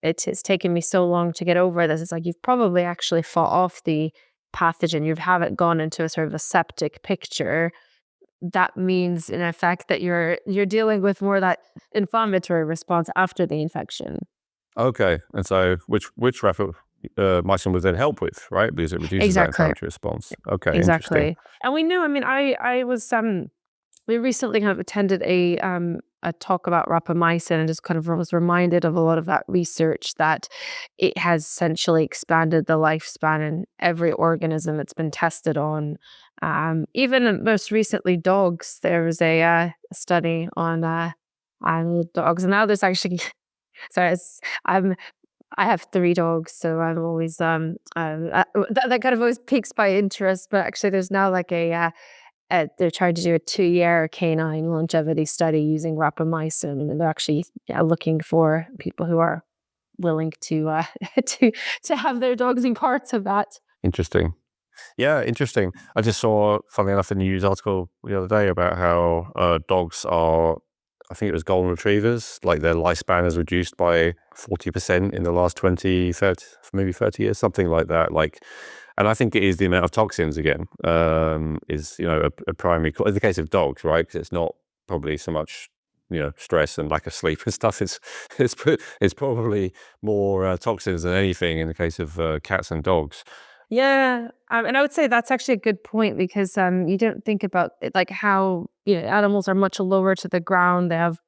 it's taken me so long to get over this. It's like you've probably actually fought off the pathogen. You haven't gone into a sort of a septic picture. That means in effect that you're dealing with more that inflammatory response after the infection. Okay, and so which rapamycin would then help with, right? Because it reduces that Exactly. inflammatory response. Okay, interesting. Exactly. And we knew, I was we recently kind of attended a talk about rapamycin and just kind of was reminded of a lot of that research, that it has essentially expanded the lifespan in every organism it's been tested on. Even most recently, dogs. There was a study on dogs, and now there's actually sorry, I have 3 dogs, so I'm always that kind of always piques my interest. But actually, there's now like they're trying to do a 2-year canine longevity study using rapamycin, and they're actually looking for people who are willing to to have their dogs be parts of that. Interesting. Yeah, interesting. I just saw, funnily enough, a news article the other day about how dogs are, I think it was golden retrievers, like their lifespan is reduced by 40% in the last 20, 30, maybe 30 years, something like that. And I think it is the amount of toxins again, is, a primary, in the case of dogs, right? Because it's not probably so much, stress and lack of sleep and stuff. It's probably more toxins than anything in the case of cats and dogs. Yeah, and I would say that's actually a good point, because you don't think about it, like how animals are much lower to the ground. They have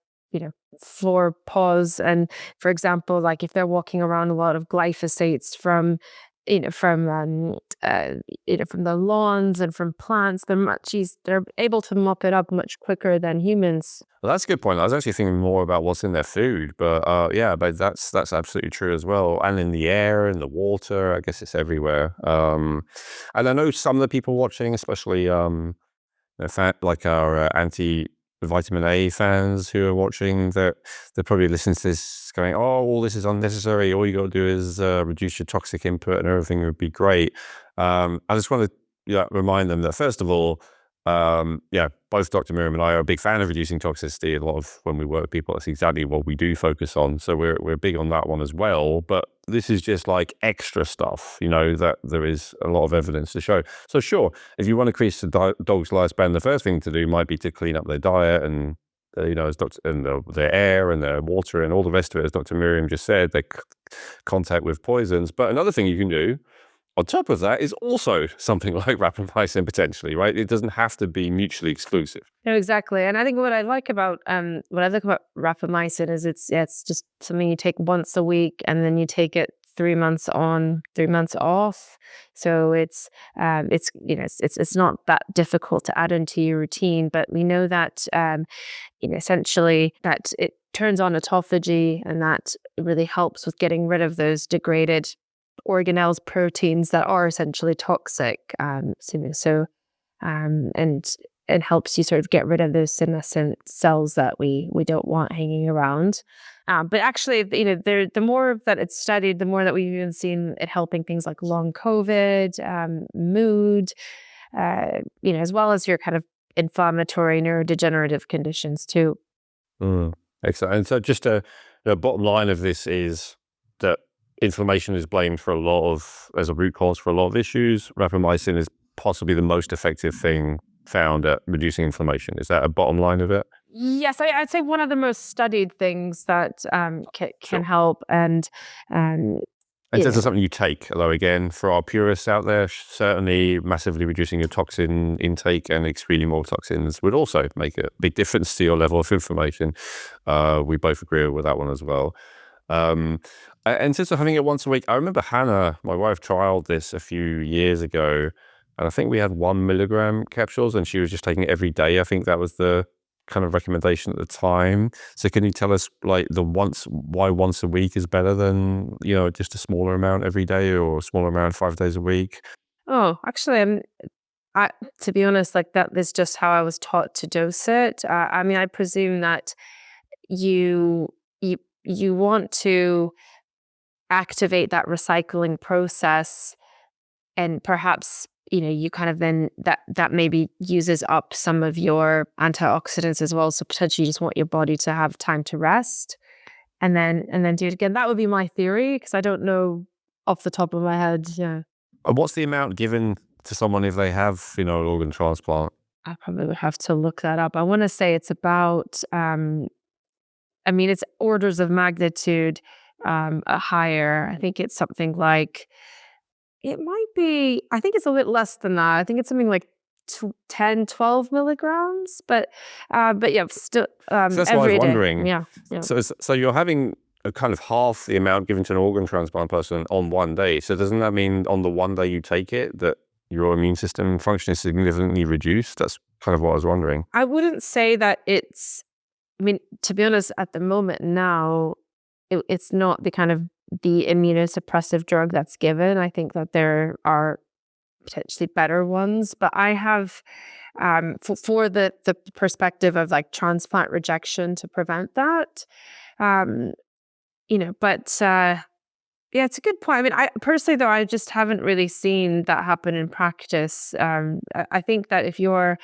4 paws, and for example, like if they're walking around, a lot of glyphosates from you know from um from the lawns and from plants, they're able to mop it up much quicker than humans. Well, that's a good point. I was actually thinking more about what's in their food, but yeah, but that's absolutely true as well. And in the air, in the water, I guess it's everywhere. And I know some of the people watching, especially like our anti-vitamin A fans who are watching, that they're probably listening to this going, "Oh, all this is unnecessary. All you got to do is reduce your toxic input, and everything would be great." I just want to remind them that, first of all, both Dr. Miriam and I are a big fan of reducing toxicity. A lot of when we work with people, that's exactly what we do focus on. So we're big on that one as well. But this is just like extra stuff, that there is a lot of evidence to show. So sure, if you want to increase the dog's lifespan, the first thing to do might be to clean up their diet and as their air and their water and all the rest of it, as Dr. Miriam just said, their contact with poisons. But another thing you can do on top of that is also something like rapamycin potentially, right? It doesn't have to be mutually exclusive. No, exactly. And I think what I like about rapamycin is it's just something you take once a week, and then you take it 3 months on, 3 months off. So it's not that difficult to add into your routine. But we know that essentially that it turns on autophagy, and that really helps with getting rid of those degraded organelles, proteins that are essentially toxic. And helps you sort of get rid of those senescent cells that we don't want hanging around. But actually, the more that it's studied, the more that we've even seen it helping things like long COVID, mood, as well as your kind of inflammatory neurodegenerative conditions too. Excellent. And so just the bottom line of this is that inflammation is blamed for as a root cause for a lot of issues. Rapamycin is possibly the most effective thing found at reducing inflammation. Is that a bottom line of it? Yes, I'd say one of the most studied things that can help. And this is something you take, although again, for our purists out there, certainly massively reducing your toxin intake and excreting more toxins would also make a big difference to your level of inflammation. We both agree with that one as well. And since I'm having it once a week, I remember Hannah, my wife, trialed this a few years ago, and I think we had 1 milligram capsules, and she was just taking it every day. I think that was the kind of recommendation at the time. So can you tell us why once a week is better than, just a smaller amount every day or a smaller amount 5 days a week? Oh, actually, to be honest, like that is just how I was taught to dose it. I presume that you want to activate that recycling process, and perhaps you kind of then that maybe uses up some of your antioxidants as well. So potentially you just want your body to have time to rest and then do it again. That would be my theory, because I don't know off the top of my head. Yeah. And what's the amount given to someone if they have, an organ transplant? I probably would have to look that up. I want to say it's about, it's orders of magnitude higher. I think it's something like, it might be, I think it's a bit less than that. I think it's something like 10, 12 milligrams, but yeah, still So that's what I was wondering. Yeah. So you're having a kind of half the amount given to an organ transplant person on one day. So doesn't that mean on the one day you take it that your immune system function is significantly reduced? That's kind of what I was wondering. I wouldn't say that it's, to be honest, at the moment now, it's not the immunosuppressive drug that's given. I think that there are potentially better ones, but I have, for the perspective of like transplant rejection to prevent that, yeah, it's a good point. I personally, though, I just haven't really seen that happen in practice. I think that if you're,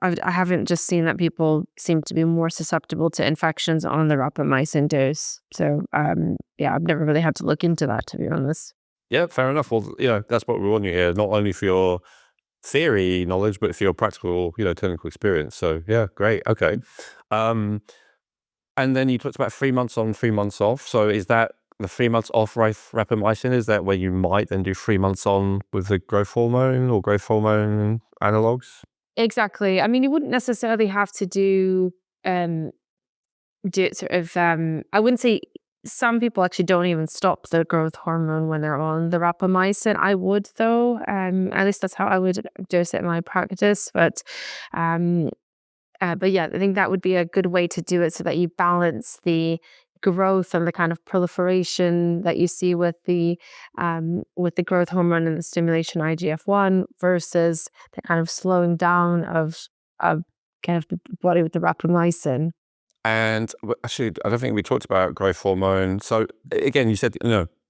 I haven't just seen that people seem to be more susceptible to infections on the rapamycin dose. So, I've never really had to look into that, to be honest. Yeah, fair enough. Well, that's what we want you here, not only for your theory knowledge, but for your practical, clinical experience. So, yeah, great. Okay. And then you talked about 3 months on, 3 months off. So is that the 3 months off rapamycin? Is that where you might then do 3 months on with the growth hormone or growth hormone analogs? Exactly. You wouldn't necessarily have to do it sort of, I wouldn't say, some people actually don't even stop the growth hormone when they're on the rapamycin. I would, though. At least that's how I would dose it in my practice. But yeah, I think that would be a good way to do it, so that you balance the growth and the kind of proliferation that you see with the growth hormone and the stimulation IGF-1 versus the kind of slowing down of kind of the body with the rapamycin. And actually, I don't think we talked about growth hormone. So again, you said,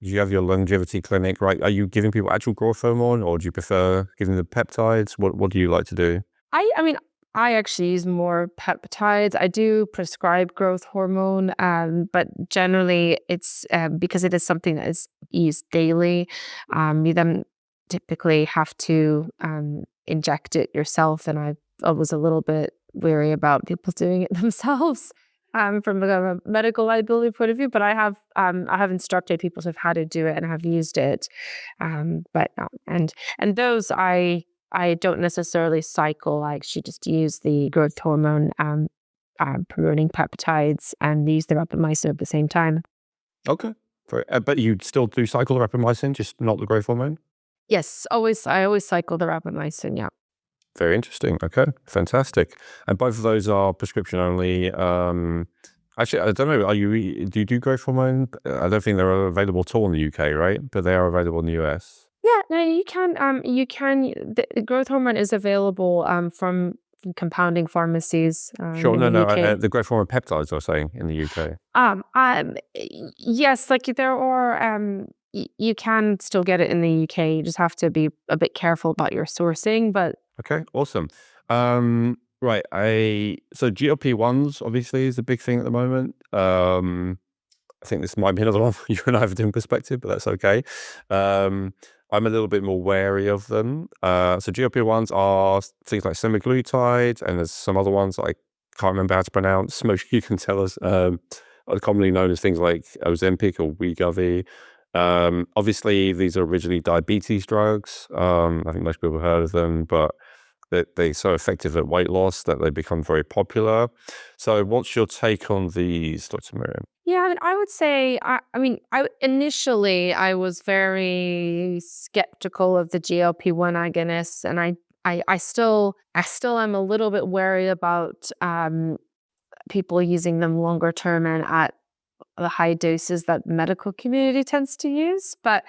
you have your longevity clinic, right? Are you giving people actual growth hormone, or do you prefer giving them peptides? What do you like to do? I actually use more peptides. I do prescribe growth hormone, but generally it's because it is something that is used daily. You then typically have to inject it yourself, and I was a little bit wary about people doing it themselves from a medical liability point of view. But I have instructed people to how to do it and have used it. But those I don't necessarily cycle. I actually just use the growth hormone promoting peptides and use the rapamycin at the same time. Okay. But you still do cycle the rapamycin, just not the growth hormone? Yes, I always cycle the rapamycin, yeah. Very interesting. Okay, fantastic. And both of those are prescription only. Actually, I don't know. Do you do growth hormone? I don't think they're available at all in the UK, right? But they are available in the US. Yeah, no, you can. The growth hormone is available from compounding pharmacies Sure. in No, the no. UK. The growth hormone peptides, I was saying, in the UK. Yes, like there are. You can still get it in the UK. You just have to be a bit careful about your sourcing. But Okay, awesome. Right. So GLP-1s obviously is a big thing at the moment. I think this might be another one you and I have a different perspective, but that's okay. I'm a little bit more wary of them. So GLP-1s are things like semaglutide, and there's some other ones that I can't remember how to pronounce. Most you can tell us. Are commonly known as things like Ozempic or Wegovy. Obviously, these are originally diabetes drugs. I think most people have heard of them, but they're so effective at weight loss that they become very popular. So what's your take on these, Dr. Miriam? yeah, I mean, I would say. Initially I was very skeptical of the GLP-1 agonists, and I still am a little bit wary about people using them longer term and at the high doses that the medical community tends to use. But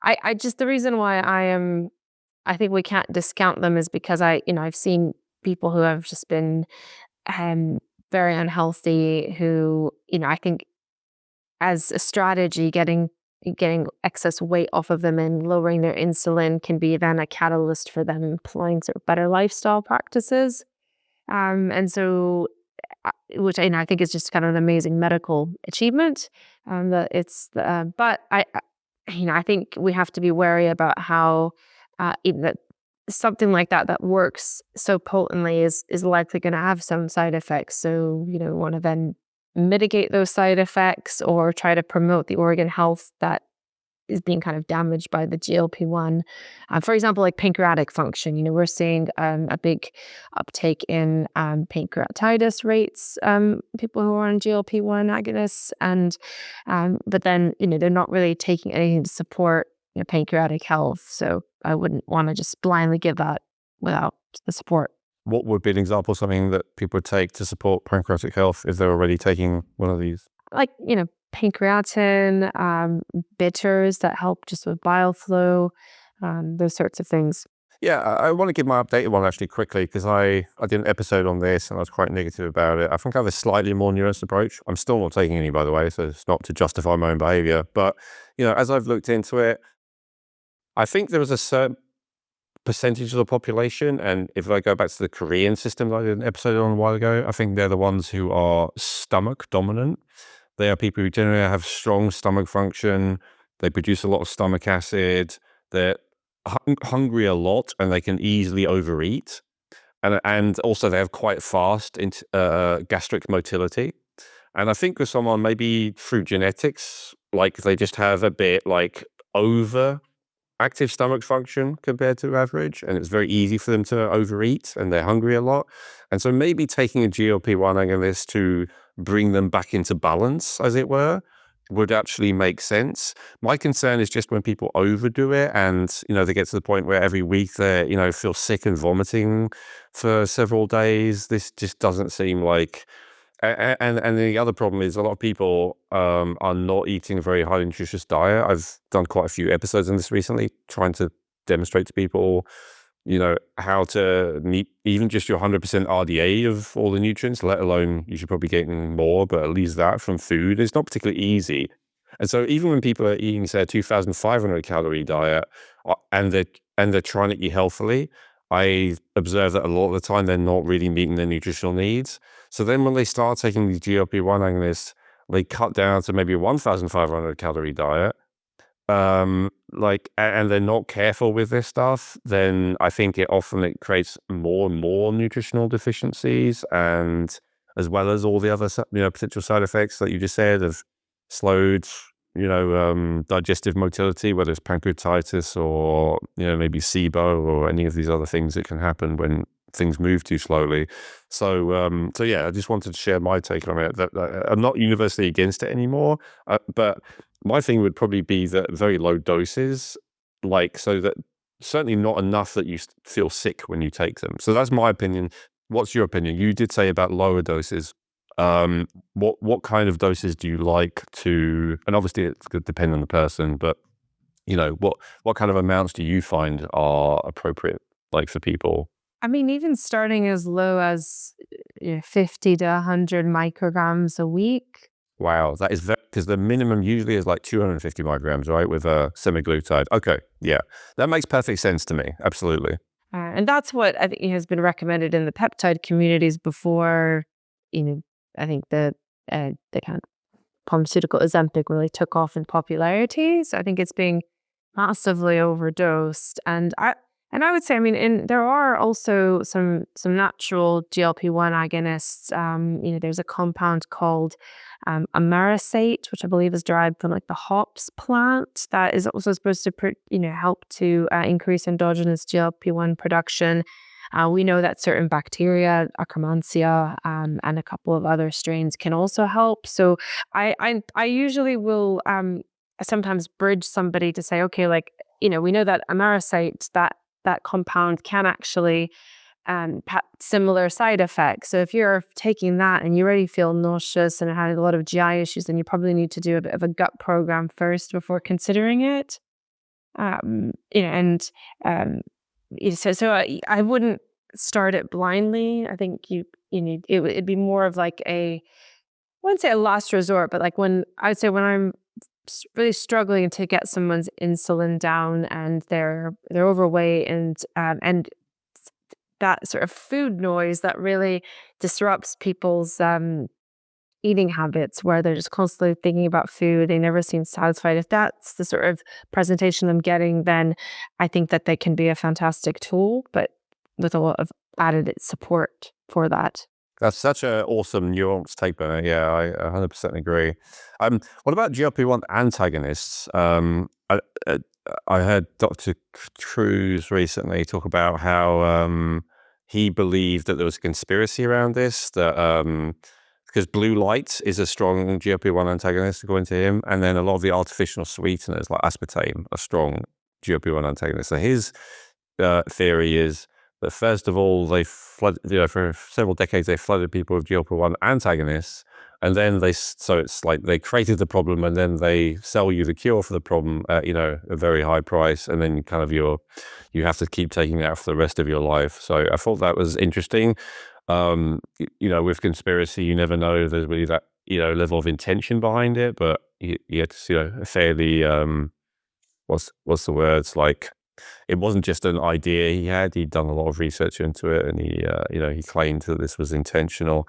I just the reason why I think we can't discount them is because I've seen people who have just been um, very unhealthy who, I think as a strategy, getting excess weight off of them and lowering their insulin can be then a catalyst for them employing sort of better lifestyle practices. And so which I think is just kind of an amazing medical achievement. That it's, but I think we have to be wary about how even that something like that works so potently is likely going to have some side effects. So we want to then mitigate those side effects or try to promote the organ health that is being kind of damaged by the GLP-1. For example, like pancreatic function, we're seeing a big uptake in pancreatitis rates, people who are on GLP-1 agonists, and but then they're not really taking anything to support pancreatic health. So I wouldn't want to just blindly give that without the support. What would be an example of something that people would take to support pancreatic health if they're already taking one of these? Like pancreatin, bitters that help just with bile flow, those sorts of things. Yeah, I want to give my updated one actually quickly because I did an episode on this and I was quite negative about it. I think I have a slightly more nuanced approach. I'm still not taking any, by the way, so it's not to justify my own behavior. But, as I've looked into it, I think there was a certain percentage of the population, and if I go back to the Korean system that I did an episode on a while ago, I think they're the ones who are stomach dominant. They are people who generally have strong stomach function. They produce a lot of stomach acid. They're hungry a lot, and they can easily overeat. And also they have quite fast gastric motility. And I think with someone maybe through genetics, like they just have a bit like over active stomach function compared to average, and it's very easy for them to overeat and they're hungry a lot. And so maybe taking a GLP-1 agonist to bring them back into balance, as it were, would actually make sense. My concern is just when people overdo it and, they get to the point where every week they, feel sick and vomiting for several days. This just doesn't seem like... And the other problem is a lot of people are not eating a very highly nutritious diet. I've done quite a few episodes on this recently, trying to demonstrate to people, how to meet even just your 100% RDA of all the nutrients, let alone you should probably get more, but at least that from food is not particularly easy. And so even when people are eating, say, a 2,500 calorie diet and they're trying to eat healthily, I observe that a lot of the time they're not really meeting their nutritional needs. So then when they start taking the GLP-1 agonists, they cut down to maybe a 1,500 calorie diet, and they're not careful with this stuff, then I think it creates more and more nutritional deficiencies, and as well as all the other potential side effects that you just said of slowed digestive motility, whether it's pancreatitis or maybe SIBO or any of these other things that can happen when things move too slowly. So yeah, I just wanted to share my take on it. That I'm not universally against it anymore, but my thing would probably be that very low doses, so that certainly not enough that you feel sick when you take them. So that's my opinion. What's your opinion? You did say about lower doses. What kind of doses do you like to, and obviously it's going to depend on the person, but what kind of amounts do you find are appropriate, like, for people? I mean, even starting as low as 50 to 100 micrograms a week. Wow, that is very, because the minimum usually is like 250 micrograms, right, with a semaglutide. Okay, yeah, that makes perfect sense to me. Absolutely. And that's what I think has been recommended in the peptide communities before, I think the kind of pharmaceutical Ozempic really took off in popularity. So I think it's being massively overdosed. And I would say, I mean, there are also some natural GLP-1 agonists. There's a compound called Amarasate, which I believe is derived from like the hops plant, that is also supposed to help to increase endogenous GLP-1 production. We know that certain bacteria, Akkermansia, and a couple of other strains can also help. So I usually will sometimes bridge somebody to say, okay, like, we know that Amarasate, that compound can actually have similar side effects. So if you're taking that and you already feel nauseous and had a lot of GI issues, then you probably need to do a bit of a gut program first before considering it. And so I wouldn't start it blindly. I think you need it'd be more of like I wouldn't say a last resort, but like when I'm really struggling to get someone's insulin down and they're overweight and that sort of food noise that really disrupts people's eating habits, where they're just constantly thinking about food, they never seem satisfied. If that's the sort of presentation I'm getting, then I think that they can be a fantastic tool, but with a lot of added support for that. That's such an awesome nuanced take on it. Yeah, I 100% agree. What about GLP-1 antagonists? I heard Dr. Cruz recently talk about how he believed that there was a conspiracy around this, that because blue light is a strong GLP-1 antagonist, according to him, and then a lot of the artificial sweeteners like aspartame are strong GLP-1 antagonists. So his theory is that, first of all, they flooded, for several decades, they flooded people with GLP-1 antagonists, and then so it's like they created the problem, and then they sell you the cure for the problem at, a very high price, and then kind of you have to keep taking that for the rest of your life. So I thought that was interesting. With conspiracy, you never know. There's really that level of intention behind it, but it's fairly what's the words, like, it wasn't just an idea he had. He'd done a lot of research into it, and he claimed that this was intentional.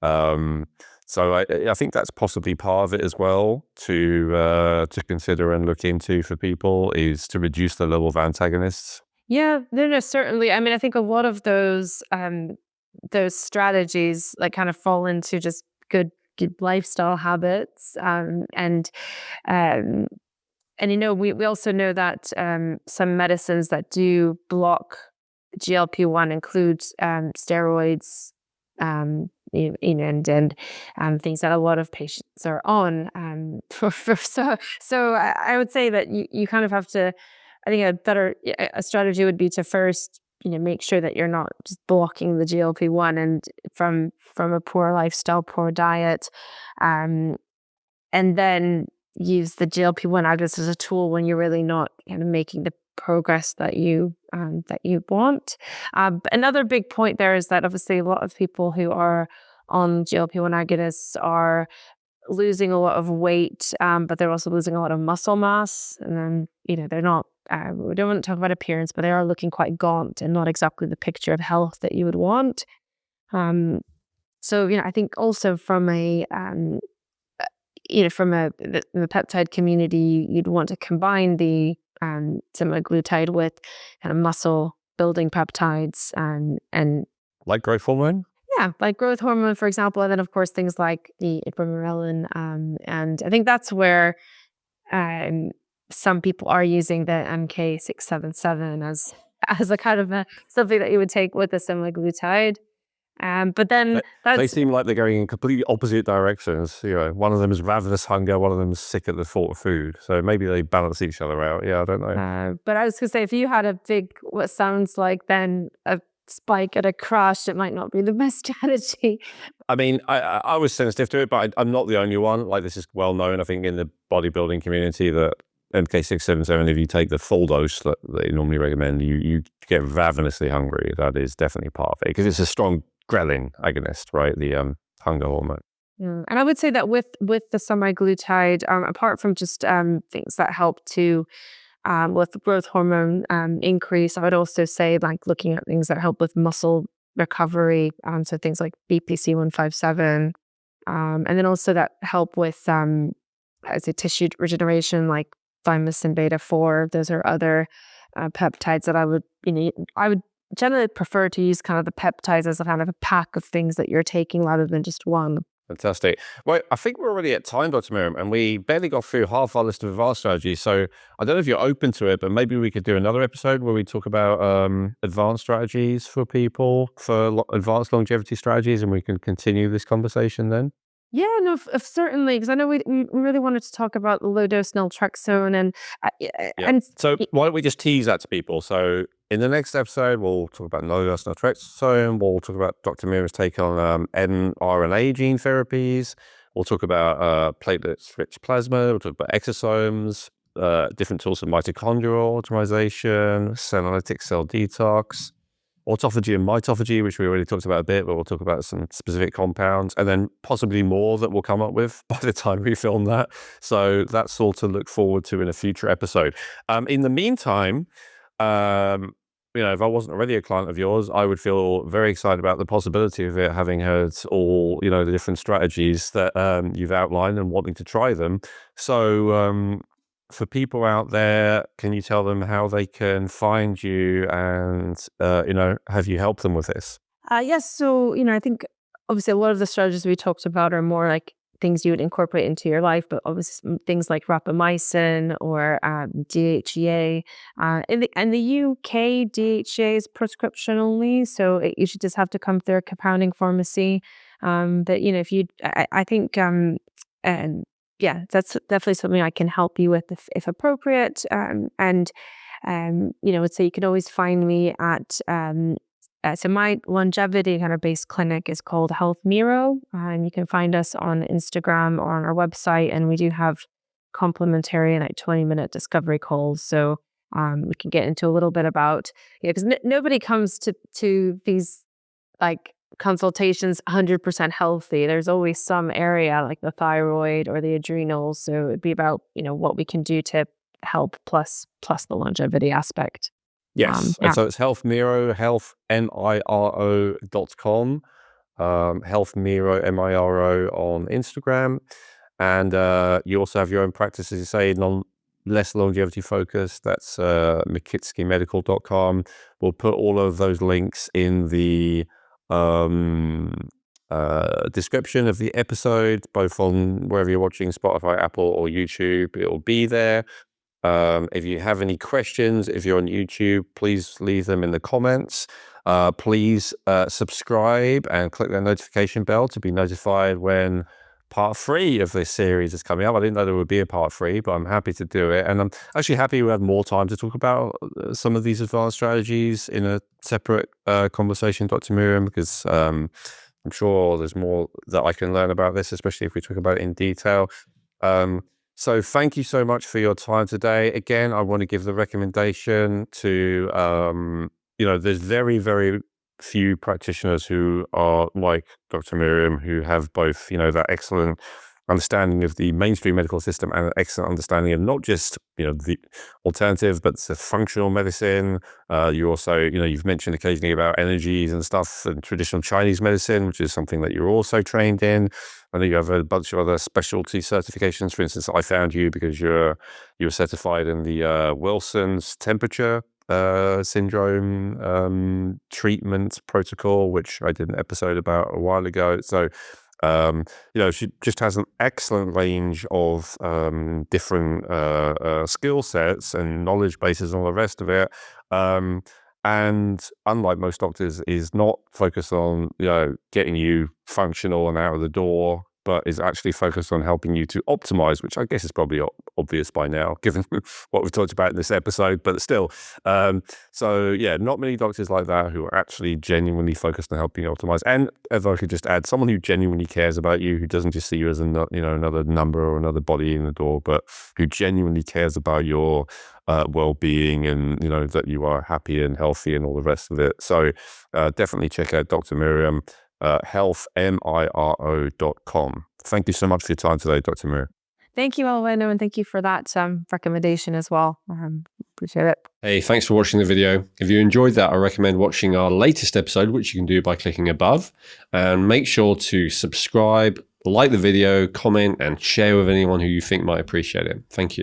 So I think that's possibly part of it as well, to consider and look into for people, is to reduce the level of antagonists. Yeah, no, certainly. I mean, I think a lot of those strategies like kind of fall into just good lifestyle habits, and we also know that some medicines that do block GLP-1 include steroids, and things that a lot of patients are on. So I would say that you kind of have to. I think a strategy would be to first make sure that you're not just blocking the GLP-1 and from a poor lifestyle, poor diet, and then use the GLP-1 agonist as a tool when you're really not kind of making the progress that you want. Another big point there is that obviously a lot of people who are on GLP-1 agonists are losing a lot of weight, but they're also losing a lot of muscle mass, and then they're not. We don't want to talk about appearance, but they are looking quite gaunt and not exactly the picture of health that you would want. So I think also from the peptide community, you'd want to combine the semaglutide with kind of muscle building peptides and Like growth hormone? yeah, like growth hormone, for example, and then of course things like the Berberine, and I think that's where some people are using the MK677 as a kind of something that you would take with a semaglutide. But then They seem like they're going in completely opposite directions. One of them is ravenous hunger, one of them is sick at the thought of food. So maybe they balance each other out. Yeah, I don't know. But I was going to say, if you had what sounds like then a spike at a crush, it might not be the best strategy. I mean, I was sensitive to it, but I'm not the only one. Like, this is well known, I think, in the bodybuilding community, that MK677, if you take the full dose that they normally recommend, you get ravenously hungry. That is definitely part of it, because it's a strong ghrelin agonist, right? The hunger hormone. And I would say that with the semaglutide, apart from just things that help to with the growth hormone increase, I would also say, like, looking at things that help with muscle recovery, so things like BPC 157, and then also that help with as a tissue regeneration, like thymus and beta 4. Those are other peptides that I would generally prefer to use kind of the peptides as a kind of a pack of things that you're taking rather than just one. Fantastic. Well, I think we're already at time, Dr. Miriam, and we barely got through half our list of advanced strategies. So I don't know if you're open to it, but maybe we could do another episode where we talk about advanced strategies for people, for advanced longevity strategies, and we can continue this conversation then. Yeah, no, certainly, because I know we really wanted to talk about the low dose naltrexone and So why don't we just tease that to people? So in the next episode, we'll talk about low dose naltrexone. We'll talk about Dr. Miriam's take on mRNA gene therapies. We'll talk about platelet-rich plasma. We'll talk about exosomes, different tools for mitochondrial optimization, senolytic cell detox, autophagy and mitophagy, which we already talked about a bit, but we'll talk about some specific compounds, and then possibly more that we'll come up with by the time we film that. So that's all to look forward to in a future episode. In the meantime, if I wasn't already a client of yours, I would feel very excited about the possibility of it, having heard all, the different strategies that you've outlined and wanting to try them. So for people out there, can you tell them how they can find you and, have you helped them with this? Yes. So, I think obviously a lot of the strategies we talked about are more like things you would incorporate into your life, but obviously things like rapamycin or DHEA. In the UK, DHEA is prescription only, so it usually just have to come through a compounding pharmacy. But if you, I think, and yeah, that's definitely something I can help you with if appropriate. So you can always find me at. So my longevity kind of based clinic is called Health Miro, and you can find us on Instagram or on our website, and we do have complimentary 20-minute discovery calls. So we can get into a little bit about, because nobody comes to these like consultations 100% healthy. There's always some area like the thyroid or the adrenals. So it'd be about what we can do to help plus the longevity aspect. Yes. And so it's Health Miro, healthmiro.com, Health Miro, MIRO on Instagram. And you also have your own practice, as you say, less longevity focused. That's McKitskymedical.com. We'll put all of those links in the description of the episode, both on wherever you're watching, Spotify, Apple, or YouTube. It'll be there. If you have any questions, if you're on YouTube, please leave them in the comments. Please subscribe and click that notification bell to be notified when part 3 of this series is coming up. I didn't know there would be a part 3, but I'm happy to do it. And I'm actually happy we have more time to talk about some of these advanced strategies in a separate conversation, Dr. Miriam, because I'm sure there's more that I can learn about this, especially if we talk about it in detail. So thank you so much for your time today. Again, I want to give the recommendation to, there's very, very few practitioners who are like Dr. Miriam, who have both, that excellent understanding of the mainstream medical system and an excellent understanding of not just, the alternative, but the functional medicine. You also, you've mentioned occasionally about energies and stuff and traditional Chinese medicine, which is something that you're also trained in. I know you have a bunch of other specialty certifications. For instance, I found you because you were certified in the Wilson's temperature syndrome treatment protocol, which I did an episode about a while ago. So, she just has an excellent range of different skill sets and knowledge bases and all the rest of it. And unlike most doctors, is not focused on, getting you functional and out of the door but is actually focused on helping you to optimize, which I guess is probably obvious by now, given what we've talked about in this episode, but still. So yeah, not many doctors like that who are actually genuinely focused on helping you optimize. And if I could just add, someone who genuinely cares about you, who doesn't just see you as another number or another body in the door, but who genuinely cares about your well-being and that you are happy and healthy and all the rest of it. So definitely check out Dr. Miriam, healthmiro.com. Thank you so much for your time today, Dr. Miriam. Thank you, Alweno, and thank you for that recommendation as well. Appreciate it. Hey, thanks for watching the video. If you enjoyed that, I recommend watching our latest episode, which you can do by clicking above. And make sure to subscribe, like the video, comment, and share with anyone who you think might appreciate it. Thank you.